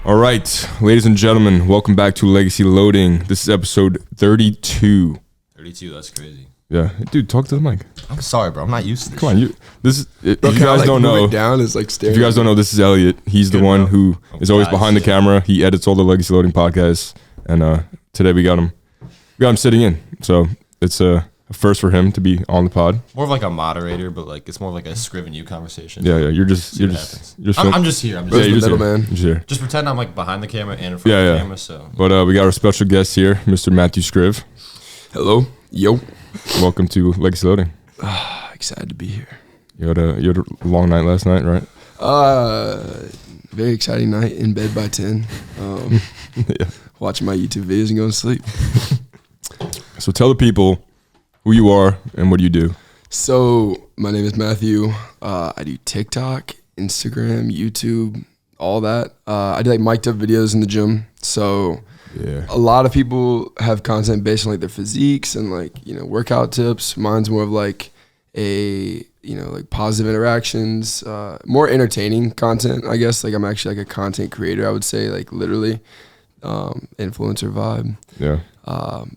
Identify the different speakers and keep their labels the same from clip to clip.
Speaker 1: All right, ladies and gentlemen, welcome back to Legacy Loading. This is episode 32.
Speaker 2: 32, that's crazy.
Speaker 1: Yeah, dude, talk to the mic.
Speaker 2: I'm sorry, bro. I'm not used to this.
Speaker 1: Come on, this is. If
Speaker 3: Bro,
Speaker 1: you guys don't know,
Speaker 3: down is like
Speaker 1: if you guys don't know, this is Elliot. He's the one who is always behind the camera. He edits all the Legacy Loading podcasts, and today we got him sitting in. So it's a first for him to be on the pod.
Speaker 2: More of like a moderator, but like it's more of like a Scriv and you conversation.
Speaker 1: Yeah. You're just
Speaker 2: I'm just here.
Speaker 1: Yeah, you're just
Speaker 3: middleman.
Speaker 1: here.
Speaker 2: Just pretend I'm like behind the camera and in front of the camera. So,
Speaker 1: but we got our special guest here, Mr. Matthew Scriv.
Speaker 3: Hello. Yo.
Speaker 1: Welcome to Legacy Loading.
Speaker 3: Excited to be here.
Speaker 1: You had a long night last night, right?
Speaker 3: Very exciting night in bed by 10.
Speaker 1: Yeah.
Speaker 3: Watching my YouTube videos and going to sleep.
Speaker 1: So tell the people who you are and what do you do.
Speaker 3: So my name is Matthew. I do TikTok, Instagram, YouTube, all that. I do like mic'd up videos in the gym. So
Speaker 1: yeah,
Speaker 3: a lot of people have content based on like their physiques and like, workout tips. Mine's more of like like positive interactions, more entertaining content, I guess. Like I'm actually like a content creator, I would say, like literally, influencer vibe.
Speaker 1: Yeah.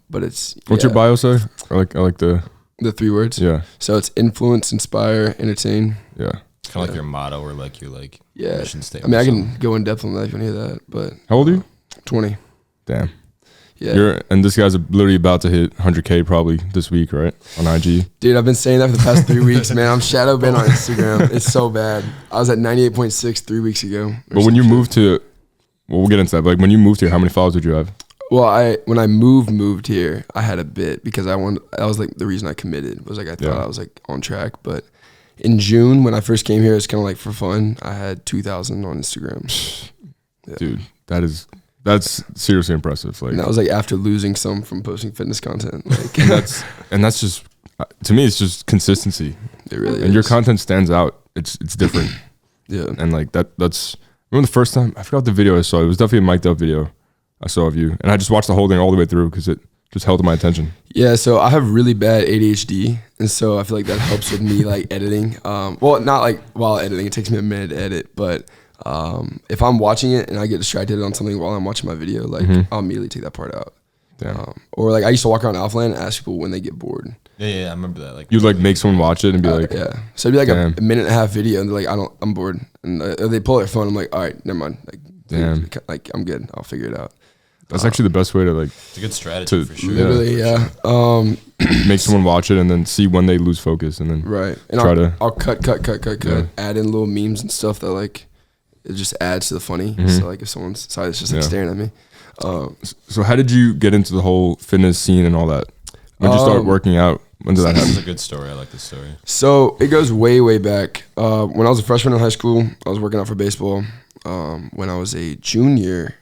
Speaker 3: But it's
Speaker 1: what's your bio say? I like the
Speaker 3: 3 words.
Speaker 1: Yeah.
Speaker 3: So it's influence, inspire, entertain.
Speaker 1: Yeah.
Speaker 2: it's kind of like your motto or like your mission
Speaker 3: I
Speaker 2: statement.
Speaker 3: mean, I can go in depth on that if you want to hear that. But
Speaker 1: How old are you?
Speaker 3: 20.
Speaker 1: Damn.
Speaker 3: Yeah.
Speaker 1: And this guy's literally about to hit 100K probably this week, right? On IG.
Speaker 3: Dude, I've been saying that for the past 3 weeks, man. I'm shadow banned on Instagram. It's so bad. I was at 98.6 3 weeks ago.
Speaker 1: But when you moved to, we'll get into that. But like when you moved here, how many followers did you have?
Speaker 3: Well, when I moved here, I had a bit because that was like the reason I committed was like I thought I was like on track. But in June when I first came here, it's kind of like for fun. I had 2,000 on Instagram. Yeah.
Speaker 1: Dude, that's seriously impressive. Like,
Speaker 3: and that was like after losing some from posting fitness content. Like,
Speaker 1: and that's just, to me, it's just consistency.
Speaker 3: It really is.
Speaker 1: And your content stands out. It's different.
Speaker 3: Yeah.
Speaker 1: And like that's, remember the first time, I forgot the video I saw. It was definitely a mic'd up video I saw of you. And I just watched the whole thing all the way through because it just held my attention.
Speaker 3: Yeah, so I have really bad ADHD. And so I feel like that helps with me like editing. Well, not like while editing. It takes me a minute to edit. But if I'm watching it and I get distracted on something while I'm watching my video, like I'll immediately take that part out. Or like I used to walk around Alphaland and ask people when they get bored.
Speaker 2: Yeah, I remember that. Like
Speaker 1: you'd like make someone watch it and be like,
Speaker 3: yeah. So it'd be like a minute and a half video and they're like, I'm bored. And they pull their phone. I'm like, all right, never mind. Like,
Speaker 1: damn.
Speaker 3: Like I'm good. I'll figure it out.
Speaker 1: That's actually the best way to like.
Speaker 2: It's a good strategy for sure.
Speaker 3: Literally, yeah.
Speaker 1: Make someone watch it and then see when they lose focus and then
Speaker 3: right. And I'll cut, add in little memes and stuff that like it just adds to the funny. So like if someone's sorry, it's just like staring at me.
Speaker 1: So how did you get into the whole fitness scene and all that? When did you start working out? When did that happen?
Speaker 2: This is a good story. I like this story.
Speaker 3: So it goes way, way back. When I was a freshman in high school, I was working out for baseball. When I was a junior,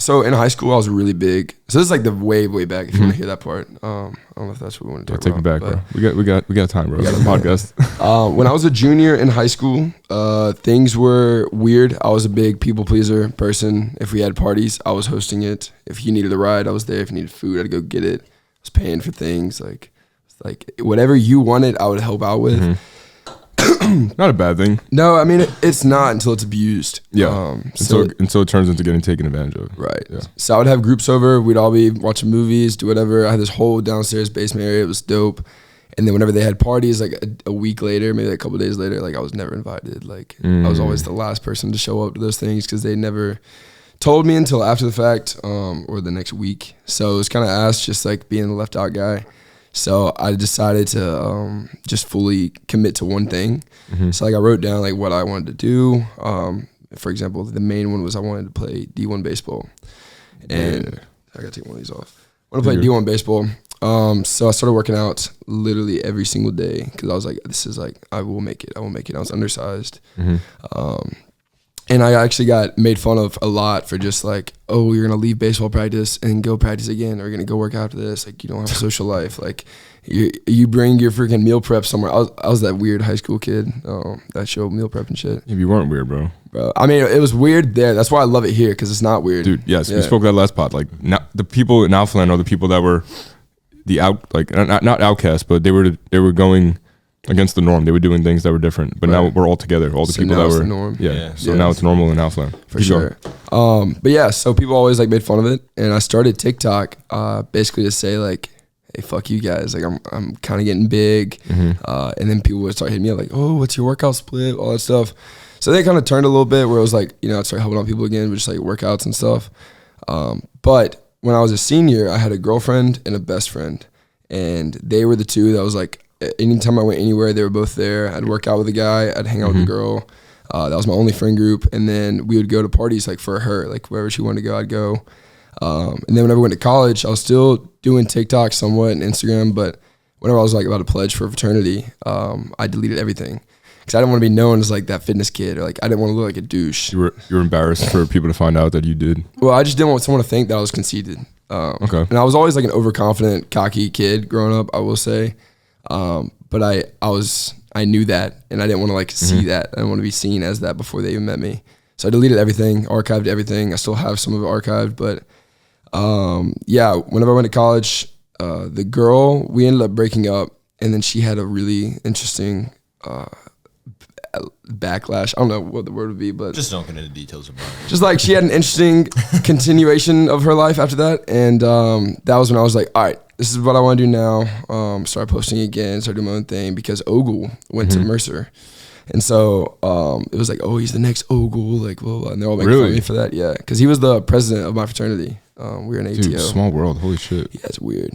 Speaker 3: So in high school, I was really big. So this is like the way, way back. If you want to hear that part, I don't know if that's what we want to talk about.
Speaker 1: Take it back, bro. We got time, bro. We got a podcast.
Speaker 3: When I was a junior in high school, things were weird. I was a big people pleaser person. If we had parties, I was hosting it. If you needed a ride, I was there. If you needed food, I'd go get it. I was paying for things like whatever you wanted, I would help out with.
Speaker 1: Not a bad thing.
Speaker 3: No, I mean it's not until it's abused.
Speaker 1: Yeah. Until it turns into getting taken advantage of.
Speaker 3: Right.
Speaker 1: Yeah.
Speaker 3: So I would have groups over. We'd all be watching movies, do whatever. I had this whole downstairs basement area. It was dope. And then whenever they had parties, like a week later, maybe like a couple of days later, like I was never invited. Like I was always the last person to show up to those things because they never told me until after the fact or the next week. So it was kind of ass, just like being the left out guy. So I decided to just fully commit to one thing. So like I wrote down like what I wanted to do. For example, the main one was I wanted to play D1 baseball. And I gotta take one of these off. I want to play D1 baseball. So I started working out literally every single day because I was like, this is like, I will make it. I was undersized. And I actually got made fun of a lot for just like, oh, you're going to leave baseball practice and go practice again, or you're going to go work out after this. Like, you don't have a social life. Like, you bring your freaking meal prep somewhere. I was that weird high school kid that showed meal prep and shit.
Speaker 1: If you weren't weird, bro.
Speaker 3: I mean, it was weird there. That's why I love it here, because it's not weird.
Speaker 1: Dude, yes, we spoke that last pod. Like, now, the people in Alphaland are the people that were the not outcasts, but they were going against the norm. They were doing things that were different, but now we're all together. All the
Speaker 3: So
Speaker 1: people
Speaker 3: now
Speaker 1: that
Speaker 3: it's
Speaker 1: were
Speaker 3: the norm.
Speaker 1: Yeah. So now it's normal in Alphaland.
Speaker 3: For sure. But yeah, so people always like made fun of it, and I started TikTok basically to say like, hey, fuck you guys. Like I'm kind of getting big, and then people would start hitting me up like, oh, what's your workout split? All that stuff. So they kind of turned a little bit where it was like, you know, I started helping out people again with just like workouts and stuff. But when I was a senior, I had a girlfriend and a best friend, and they were the two that was like, anytime I went anywhere, they were both there. I'd work out with a guy, I'd hang out with a girl. That was my only friend group. And then we would go to parties like for her, like wherever she wanted to go, I'd go. And then whenever I went to college, I was still doing TikTok somewhat and Instagram, but whenever I was like about to pledge for a fraternity, I deleted everything. Because I didn't want to be known as like that fitness kid, or like I didn't want to look like a douche.
Speaker 1: You were embarrassed for people to find out that you did?
Speaker 3: Well, I just didn't want someone to think that I was conceited.
Speaker 1: Okay.
Speaker 3: And I was always like an overconfident, cocky kid growing up, I will say. But I knew that, and I didn't want to like see that. I didn't want to be seen as that before they even met me. So I deleted everything, archived everything. I still have some of it archived, but yeah, whenever I went to college, the girl, we ended up breaking up, and then she had a really interesting backlash. I don't know what the word would be, but
Speaker 2: Just don't get into details about it.
Speaker 3: just like she had an interesting continuation of her life after that, and that was when I was like, all right, this is what I want to do now. Started posting again, started doing my own thing, because Ogle went to Mercer. And so it was like, oh, he's the next Ogle, like, blah, blah. And they're all making fun of me for that. Yeah, because he was the president of my fraternity. We were in ATO.
Speaker 1: Dude, small world. Holy shit.
Speaker 3: Yeah, it's weird.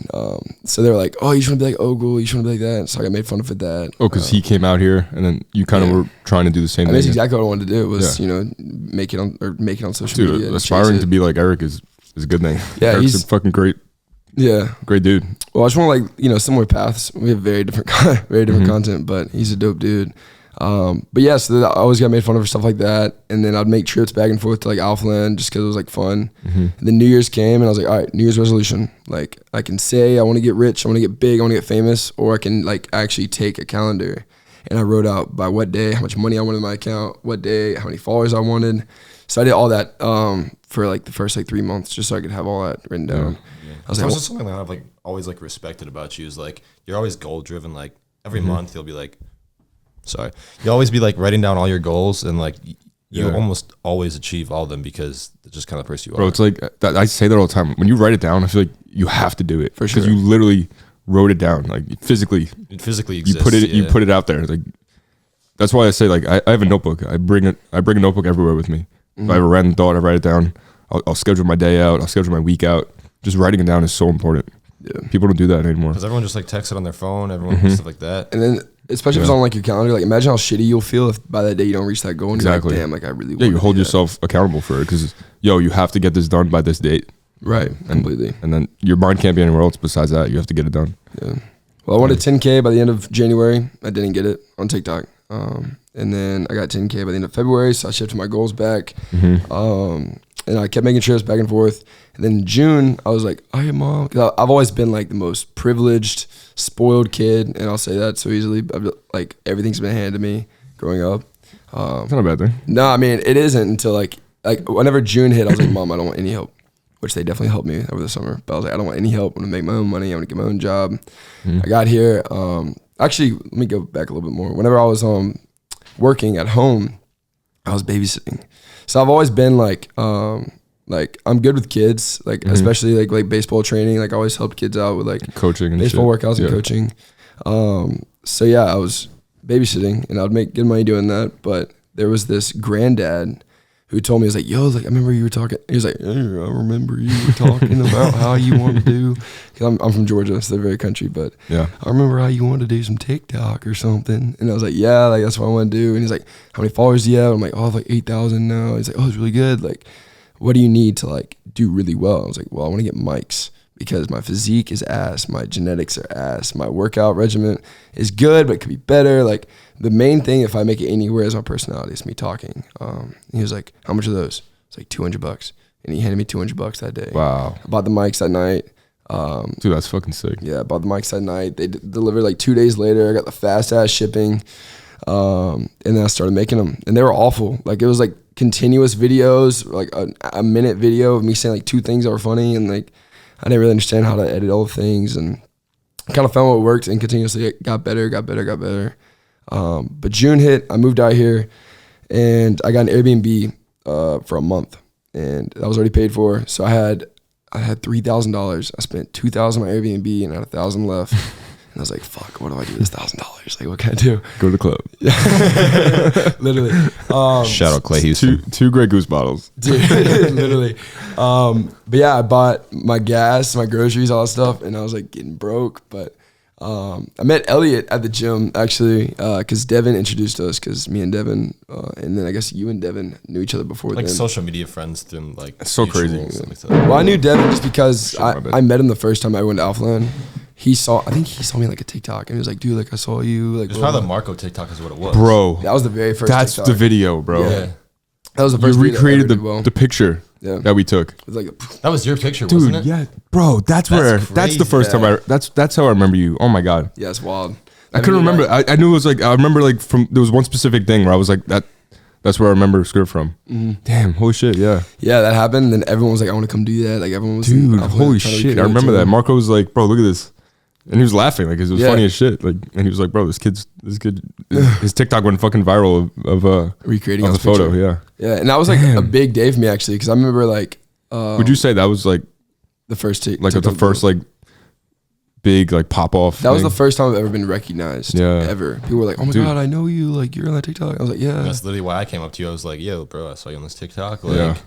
Speaker 3: So they were like, oh, you should want to be like Ogle, you should want to be like that. So I got made fun of for that.
Speaker 1: Oh, because he came out here, and then you kind of were trying to do the same thing.
Speaker 3: That's exactly what I wanted to do, was, you know, make it on social media.
Speaker 1: Dude, aspiring to be like Eric is a good thing.
Speaker 3: Yeah,
Speaker 1: Eric's
Speaker 3: he's
Speaker 1: a fucking great dude.
Speaker 3: Well, I just want to, like, you know, similar paths. We have very different content, but he's a dope dude. But yeah, so I always got made fun of for stuff like that, and then I'd make trips back and forth to like Alphaland just because it was like fun. And then New Year's came, and I was like, all right, New Year's resolution. Like, I can say I want to get rich, I want to get big, I want to get famous, or I can like actually take a calendar, and I wrote out by what day, how much money I wanted in my account, what day, how many followers I wanted. So I did all that for like the first like 3 months, just so I could have all that written down.
Speaker 2: I was like, something that I've like always like respected about you is like you're always goal driven. Like every month you'll be like, you'll always be like writing down all your goals, and like you almost always achieve all of them because it's just kind of the person you are.
Speaker 1: Bro, it's like I say that all the time. When you write it down, I feel like you have to do it
Speaker 3: for sure,
Speaker 1: because you literally wrote it down, like physically.
Speaker 2: It physically exists.
Speaker 1: You put it out there. Like that's why I say like I have a notebook. I bring a notebook everywhere with me. If I have a random thought, I write it down. I'll schedule my day out. I'll schedule my week out. Just writing it down is so important. Yeah, people don't do that anymore.
Speaker 2: Because everyone just like texts it on their phone. Everyone stuff like that.
Speaker 3: And then, especially if it's on like your calendar, like imagine how shitty you'll feel if by that day you don't reach that goal. And you're like, damn, like I really.
Speaker 1: Yeah, you hold yourself accountable for it because you have to get this done by this date.
Speaker 3: Right, completely.
Speaker 1: And then your mind can't be anywhere else besides that. You have to get it done.
Speaker 3: Yeah. Well, I wanted 10K by the end of January. I didn't get it on TikTok. And then I got 10K by the end of February, so I shifted my goals back. And I kept making trips back and forth. And then in June, I was like, oh, yeah, Mom. 'Cause I've always been like the most privileged, spoiled kid, and I'll say that so easily. Like everything's been handed to me growing up.
Speaker 1: It's not a bad thing.
Speaker 3: No, I mean, it isn't until like whenever June hit, I was like, Mom, I don't want any help. Which they definitely helped me over the summer. But I was like, I don't want any help. I'm going to make my own money. I'm going to get my own job. I got here. Actually, let me go back a little bit more. Whenever I was working at home, I was babysitting. So I've always been like I'm good with kids, like especially like baseball training. Like I always helped kids out with like
Speaker 1: coaching and
Speaker 3: baseball workouts and coaching. So yeah, I was babysitting and I'd make good money doing that. But there was this granddad who told me, he was like, yo, like I remember you were talking. He was like, hey, I remember you were talking about how you want to do. Cause I'm from Georgia, so they're very country. But yeah, I remember how you wanted to do some TikTok or something. And I was like, yeah, like that's what I want to do. And he's like, how many followers do you have? I'm like, oh, I have like 8,000 now. He's like, oh, it's really good. Like, what do you need to like do really well? I was like, well, I want to get mics because my physique is ass, my genetics are ass, my workout regimen is good, but it could be better. Like the main thing, if I make it anywhere, is my personality. It's me talking. He was like, how much are those? It's like $200. And he handed me $200 that day. Wow. I bought the mics that night.
Speaker 1: Dude, that's fucking sick.
Speaker 3: Yeah, I bought the mics that night. They delivered like 2 days later. I got the fast ass shipping. And then I started making them. And they were awful. Like it was like continuous videos, like a minute video of me saying like 2 things that were funny. And like I didn't really understand how to edit all the things. And kind of found what worked and continuously got better. But June hit, I moved out here and I got an Airbnb for a month and that was already paid for. So I had $3,000. I spent $2,000 on my Airbnb and I had $1,000 left. And I was like, fuck, what do I do with this $1,000? Like, what can I do?
Speaker 1: Go to the club.
Speaker 3: Literally.
Speaker 2: Shout out Clay Houston.
Speaker 1: Two Grey Goose bottles.
Speaker 3: Dude, literally. But yeah, I bought my gas, my groceries, all that stuff, and I was like getting broke. But I met Elliot at the gym actually, because Devin introduced us. Because me and Devin, and then I guess you and Devin knew each other before.
Speaker 2: Like
Speaker 3: then.
Speaker 2: social media friends through like.
Speaker 1: It's so crazy.
Speaker 3: Well, I knew Devin just because
Speaker 1: my
Speaker 3: I met him the first time I went to Alphaland. I think he saw me like a TikTok and he was like, dude, like I saw you. Like,
Speaker 2: it's probably the Marco TikTok is what it was.
Speaker 1: Bro.
Speaker 3: That was the very first
Speaker 1: That's
Speaker 3: TikTok.
Speaker 1: the video, bro.
Speaker 3: Yeah. That was the first
Speaker 1: You
Speaker 3: video
Speaker 1: recreated
Speaker 3: I ever did well.
Speaker 1: the picture that we took.
Speaker 3: It was like
Speaker 2: That was your picture,
Speaker 1: Dude,
Speaker 2: wasn't it?
Speaker 1: yeah. Bro, that's the first
Speaker 3: crazy.
Speaker 1: time that's how I remember you. Oh my God.
Speaker 3: yeah, it's wild.
Speaker 1: I couldn't remember. I knew it was like, I remember like there was one specific thing where I was like, that's where I remember Scriv from. Damn, holy shit, yeah.
Speaker 3: Yeah, that happened. Then everyone was like, I want to come do that. Like everyone was
Speaker 1: Dude,
Speaker 3: like,
Speaker 1: holy shit. I remember that. Marco was like, bro, look at this. And he was laughing, like, 'cause it was funny as shit. Like, and he was like, bro, this kid, his TikTok went fucking viral of
Speaker 3: recreating
Speaker 1: of the photo, yeah.
Speaker 3: Yeah, and that was like a big day for me actually, because I remember like.
Speaker 1: Would you say that was like
Speaker 3: the first
Speaker 1: like the first like big like pop off?
Speaker 3: That was the first time I've ever been recognized.
Speaker 1: Yeah.
Speaker 3: Ever. People were like, "Oh my God, I know you! Like you're on that TikTok." I was like, "Yeah."
Speaker 2: That's literally why I came up to you. I was like, "Yo, bro, I saw you on this TikTok." Like,
Speaker 1: yeah.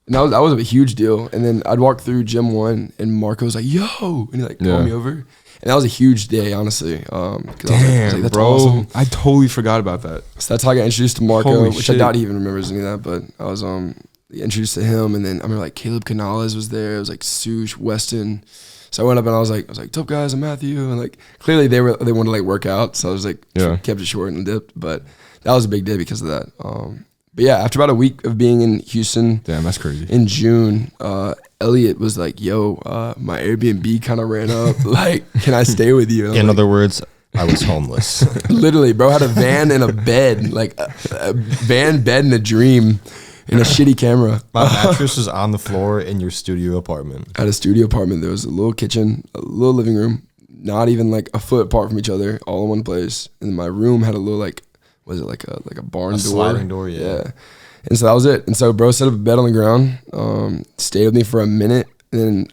Speaker 3: And that was a huge deal. And then I'd walk through gym one, and Marco was like, "Yo," and he like called me over. And that was a huge day, honestly.
Speaker 1: Damn,
Speaker 3: I was like, that's
Speaker 1: bro.
Speaker 3: awesome.
Speaker 1: I totally forgot about that.
Speaker 3: So that's how I got introduced to Marco,
Speaker 1: Holy
Speaker 3: which
Speaker 1: shit.
Speaker 3: I doubt he even remembers any of that, but I was introduced to him. And then I remember like Caleb Canales was there. It was like Sush, Weston. So I went up and I was like, "What's up, guys? I'm Matthew." And like clearly they wanted to like work out. So I was like, kept it short and dipped. But that was a big day because of that. But yeah, after about a week of being in Houston,
Speaker 1: damn, that's crazy.
Speaker 3: In June, Elliot was like, "Yo, my Airbnb kind of ran up. Like, can I stay with you?"
Speaker 2: In other words, I was homeless.
Speaker 3: Literally, bro, had a van and a bed, like a van, bed, and a dream, and a shitty camera.
Speaker 2: My mattress was on the floor in your studio apartment.
Speaker 3: At a studio apartment, there was a little kitchen, a little living room, not even like a foot apart from each other, all in one place. And my room had a little like. Was it like a barn door?
Speaker 2: Sliding door, yeah.
Speaker 3: And so that was it. And so bro set up a bed on the ground, stayed with me for a minute, and then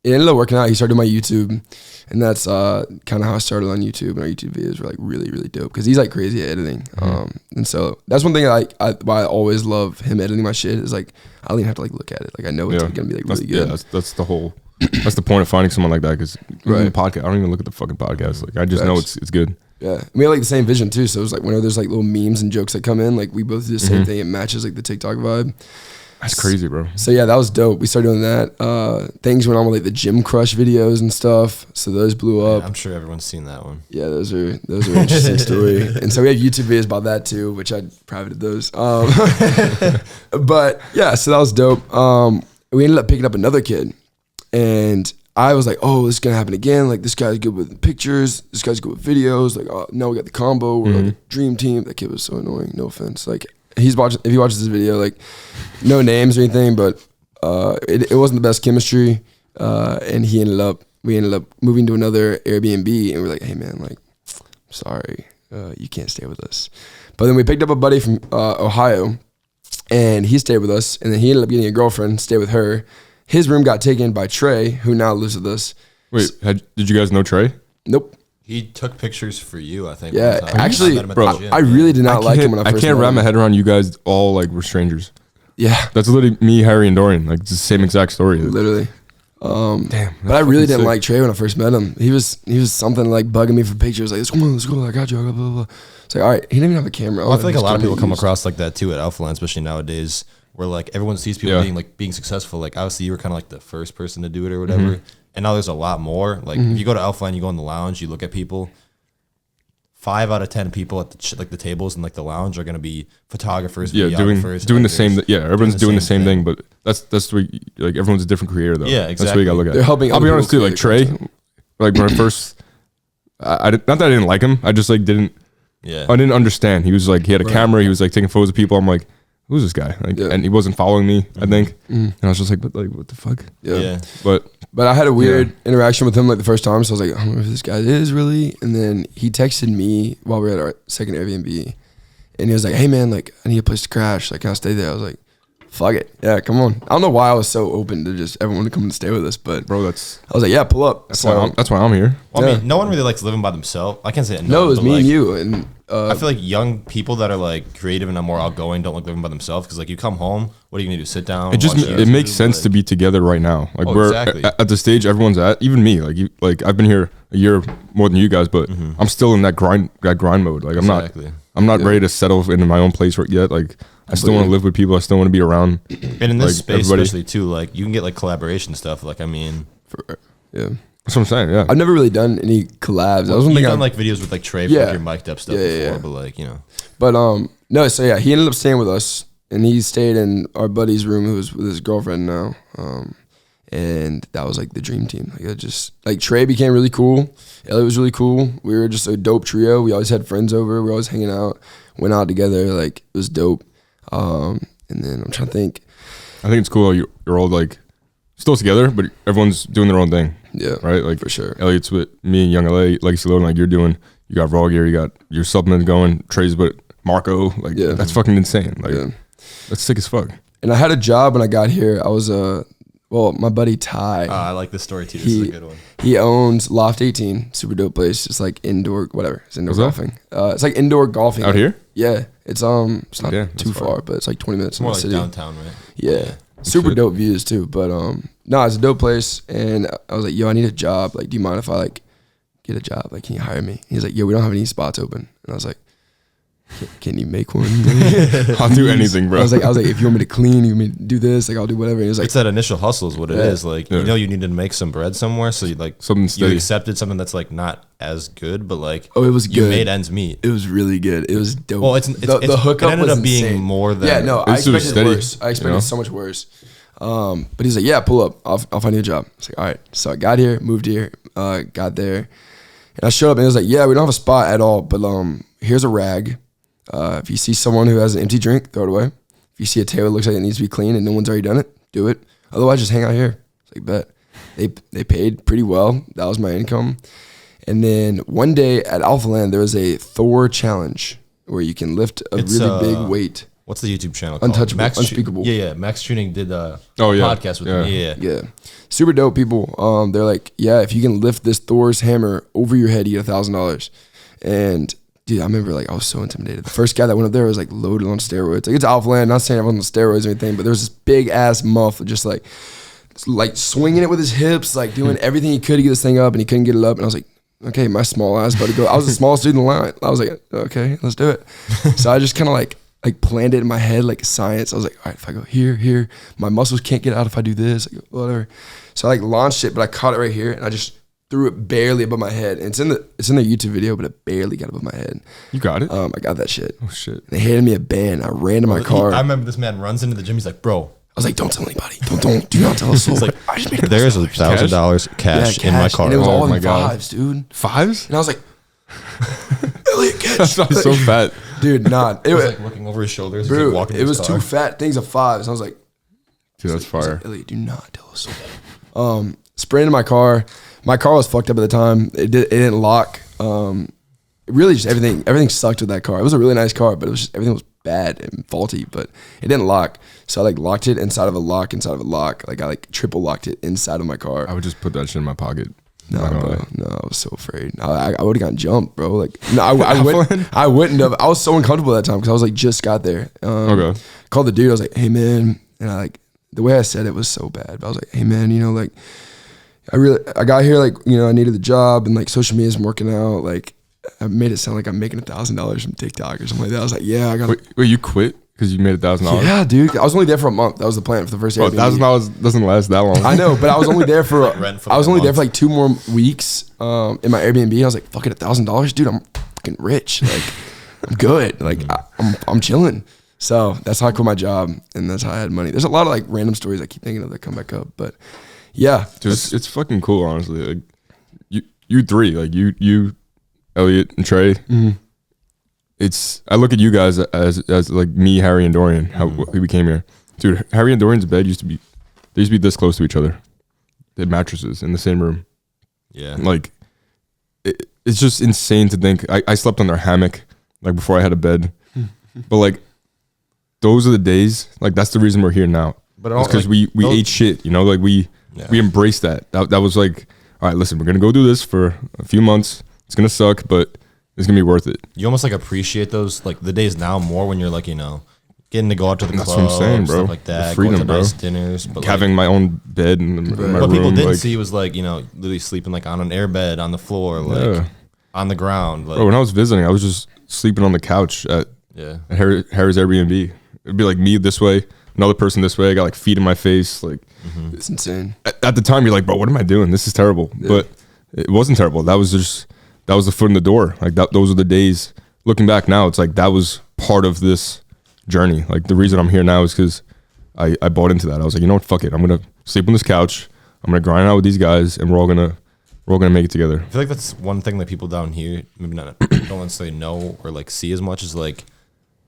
Speaker 3: it ended up working out. He started doing my YouTube, and that's kind of how I started on YouTube. And our YouTube videos were like really, really dope because he's like crazy at editing. And so that's one thing why I always love him editing my shit is like I don't even have to like look at it. Like I know it's gonna be like really good.
Speaker 1: Yeah, that's the whole. That's the point of finding someone like that because the podcast. I don't even look at the fucking podcast. Like I just know it's good.
Speaker 3: Yeah, we had like the same vision too. So it was like whenever there's like little memes and jokes that come in, like we both do the same thing. It matches like the TikTok vibe.
Speaker 1: That's crazy, bro.
Speaker 3: So yeah, that was dope. We started doing that. Things went on with like the Gym Crush videos and stuff. So those blew up.
Speaker 2: Yeah, I'm sure everyone's seen that one.
Speaker 3: Yeah, those are an interesting story. And so we have YouTube videos about that too, which I privated those. But yeah, so that was dope. We ended up picking up another kid, and I was like, "Oh, this is gonna happen again. Like this guy's good with pictures. This guy's good with videos. Like, oh, now we got the combo. We're like a dream team." That kid was so annoying. No offense. Like he's watching. If he watches this video, like no names or anything, but it wasn't the best chemistry. And we ended up moving to another Airbnb, and we're like, "Hey man, like, sorry, you can't stay with us." But then we picked up a buddy from Ohio, and he stayed with us, and then he ended up getting a girlfriend, stay with her. His room got taken by Trey, who now lives with us.
Speaker 1: Wait, did you guys know Trey?
Speaker 3: Nope.
Speaker 2: He took pictures for you, I think.
Speaker 3: Yeah, actually,
Speaker 2: bro,
Speaker 3: I really did not like him when I first met him.
Speaker 1: I can't wrap my head around you guys all like were strangers.
Speaker 3: Yeah.
Speaker 1: That's literally me, Harry, and Dorian. Like it's the same exact story.
Speaker 3: Literally.
Speaker 1: Damn.
Speaker 3: But I really didn't like Trey when I first met him. He was something like bugging me for pictures. Like, let's go. I got you. Blah, blah, blah. It's like, all right. He didn't even have a camera.
Speaker 2: Well, I feel like a lot of people come across like that too at Alphaland, especially nowadays, where like everyone sees people being successful. Like obviously you were kind of like the first person to do it or whatever. And now there's a lot more. Like if you go to Alphaland, you go in the lounge, you look at people. 5 out of 10 people at the tables in like the lounge are gonna be photographers, videographers,
Speaker 1: doing the same. Everyone's doing the same thing, but that's the way, like everyone's a different creator though.
Speaker 2: Yeah, exactly.
Speaker 1: That's what you gotta look at.
Speaker 3: They're helping.
Speaker 1: I'll be honest too. Like Trey, like when I first, not that I didn't like him. I just like didn't.
Speaker 2: Yeah.
Speaker 1: I didn't understand. He was like he had a camera. He was like taking photos of people. I'm like, who's this guy? Like, and he wasn't following me, I think. And I was just like, but like, what the fuck?
Speaker 3: Yeah.
Speaker 1: But
Speaker 3: I had a weird interaction with him like the first time. So I was like, I don't know who this guy is really. And then he texted me while we were at our second Airbnb. And he was like, hey man, like I need a place to crash. Like, can I stay there? I was like, fuck it. Yeah, come on. I don't know why I was so open to just everyone to come and stay with us, but
Speaker 1: bro,
Speaker 3: I was like, yeah, pull up.
Speaker 1: That's why I'm here.
Speaker 2: Well, I mean, no one really likes living by themselves. I can't say it.
Speaker 3: No, it was me and you. And
Speaker 2: I feel like young people that are like creative and are more outgoing don't like living by themselves because like you come home, what are you gonna do? Sit down?
Speaker 1: It makes sense to be together right now. Like we're at the stage everyone's at. Even me, like I've been here a year more than you guys, but I'm still in that grind mode. Like I'm not ready to settle into my own place yet. Like I still want to live with people. I still want to be around.
Speaker 2: And in this space, especially too, like you can get like collaboration stuff. Like I mean,
Speaker 1: that's what I'm saying. Yeah,
Speaker 3: I've never really done any collabs. I was
Speaker 2: done like videos with like Trey for your mic'd up stuff before, but like
Speaker 3: But no, so yeah, he ended up staying with us, and he stayed in our buddy's room, who was with his girlfriend now. And that was like the dream team. Like like Trey became really cool. Elliot was really cool. We were just a dope trio. We always had friends over. We were always hanging out, went out together. Like it was dope. And then I'm trying to think.
Speaker 1: I think it's cool. You're all like still together, but everyone's doing their own thing.
Speaker 3: Yeah,
Speaker 1: right. Like
Speaker 3: for sure.
Speaker 1: Elliot's with me and Young LA, Legacy Loading. Like you got Rawgear, you got your supplement going. Trey's with Marco. Like that's fucking insane. Like that's sick as fuck.
Speaker 3: And I had a job when I got here. I was my buddy Ty.
Speaker 2: I like this story too. This is a good one.
Speaker 3: He owns Loft 18, super dope place. Just like indoor, whatever. It's indoor golfing. It's like indoor golfing.
Speaker 1: Out here?
Speaker 3: Yeah. It's not too far, but it's like 20 minutes from the city.
Speaker 2: Downtown, right?
Speaker 3: Yeah. Super dope views too. But no, it's a dope place. And I was like, yo, I need a job. Like, do you mind if I like get a job? Like, can you hire me? He's like, yo, we don't have any spots open. And I was like, can you make one?
Speaker 1: I'll do anything, bro.
Speaker 3: I was like, if you want me to clean, you want me to do this, like I'll do whatever. And he was like,
Speaker 2: it's that initial hustle is what it is. Like you know, you need to make some bread somewhere, so you like
Speaker 1: something steady.
Speaker 2: You accepted something that's like not as good, but like
Speaker 3: it was good.
Speaker 2: You made ends meet.
Speaker 3: It was really good. It was dope.
Speaker 2: Well, the hookup ended up being more than
Speaker 3: I expected worse. I expected so much worse. But he's like, yeah, pull up. I'll find you a job. I was like, all right. So I got here, moved here, got there, and I showed up and it was like, yeah, we don't have a spot at all, but here's a rag. If you see someone who has an empty drink, throw it away. If you see a table that looks like it needs to be clean and no one's already done it, do it. Otherwise, just hang out here. It's like, bet. They paid pretty well. That was my income. And then one day at Alphaland, there was a Thor challenge where you can lift a really big weight.
Speaker 2: What's the YouTube channel called?
Speaker 3: Untouchable, Unspeakable.
Speaker 2: Yeah. Max Tuning did a podcast with me.
Speaker 3: Yeah. Super dope people. They're like, yeah, if you can lift this Thor's hammer over your head, you get $1,000. And dude, I remember like I was so intimidated. The first guy that went up there was like loaded on steroids. Like it's Alphaland, not saying everyone's on steroids or anything, but there was this big ass muff just like swinging it with his hips, like doing everything he could to get this thing up, and he couldn't get it up. And I was like, okay, my small ass about to go. I was the smallest dude in the line. I was like, okay, let's do it. So I just kind of like planned it in my head like science. I was like, all right, if I go here, my muscles can't get out if I do this, like, whatever. So I like launched it, but I caught it right here, and I just threw it barely above my head. And it's in the YouTube video, but it barely got above my head.
Speaker 1: You got it?
Speaker 3: I got that shit.
Speaker 1: Oh shit.
Speaker 3: They handed me a band. I ran to my car.
Speaker 2: I remember this man runs into the gym. He's like, bro.
Speaker 3: I was like, don't tell anybody. Do not tell us. Like, I just made
Speaker 2: there's $1,000 cash in my car.
Speaker 3: And it was all in fives, dude.
Speaker 1: Fives?
Speaker 3: And I was like, Elliot, catch.
Speaker 1: That's not so fat.
Speaker 3: Dude, not.
Speaker 2: It was like looking over his shoulders.
Speaker 3: Bro,
Speaker 2: like walking
Speaker 3: it was two fat things of fives. And I was like,
Speaker 1: dude, that's fire.
Speaker 3: Like, Elliot, do not tell us. Sprayed into my car. My car was fucked up at the time. It didn't lock. Really just everything sucked with that car. It was a really nice car, but it was just everything was bad and faulty, but it didn't lock. So I like locked it inside of a lock. Like I like triple locked it inside of my car.
Speaker 1: I would just put that shit in my pocket.
Speaker 3: No, bro. No, I was so afraid. I would have gotten jumped, bro. Like, no, I wouldn't have. I was so uncomfortable at that time because I was like just got there.
Speaker 1: Okay.
Speaker 3: Called the dude. I was like, hey man, and I like the way I said it was so bad. But I was like, hey man, like I got here like I needed the job and like social media isn't working out. Like I made it sound like I'm making $1,000 from TikTok or something like that. I was like, yeah, I got.
Speaker 1: Wait, you quit because you made $1,000?
Speaker 3: Yeah, dude. I was only there for a month. That was the plan for the first year.
Speaker 1: $1,000 doesn't last that long.
Speaker 3: I know, but I was only there for like 2 more weeks in my Airbnb. I was like, fuck it, $1,000, dude. I'm fucking rich. Like I'm good. Like I'm chilling. So that's how I quit my job, and that's how I had money. There's a lot of like random stories I keep thinking of that come back up, but yeah,
Speaker 1: dude, it's fucking cool, honestly. Like you three, like you, Elliot and Trey. Mm-hmm. I look at you guys as like me, Harry, and Dorian. How we came here, dude. Harry and Dorian's bed used to be this close to each other. They had mattresses in the same room.
Speaker 2: Yeah,
Speaker 1: like it's just insane to think. I slept on their hammock like before I had a bed, but like those are the days. Like that's the reason we're here now. But because we ate shit, you know, like we embraced that. That was like, all right, listen, we're gonna go do this for a few months. It's gonna suck, but it's gonna be worth it.
Speaker 2: You almost like appreciate those like the days now more when you're like, you know, getting to go out to the club,
Speaker 1: that's what I'm saying, bro.
Speaker 2: Stuff like that,
Speaker 1: the freedom,
Speaker 2: going to
Speaker 1: bro.
Speaker 2: nice dinners, but
Speaker 1: having
Speaker 2: like,
Speaker 1: my own bed in my room.
Speaker 2: What people didn't
Speaker 1: like,
Speaker 2: see was like, you know, literally sleeping like on an airbed on the floor, like on the ground. Like,
Speaker 1: bro, when I was visiting, I was just sleeping on the couch at Harry's Airbnb. It'd be like me this way, another person this way. I got like feet in my face. Like
Speaker 3: it's insane.
Speaker 1: At the time, you're like, bro, what am I doing? This is terrible. But it wasn't terrible. That was the foot in the door. Like those are the days. Looking back now, it's like that was part of this journey. Like the reason I'm here now is because I bought into that. I was like, you know what, fuck it. I'm gonna sleep on this couch. I'm gonna grind out with these guys, and we're all gonna make it together.
Speaker 2: I feel like that's one thing that people down here maybe don't necessarily know or like see as much as like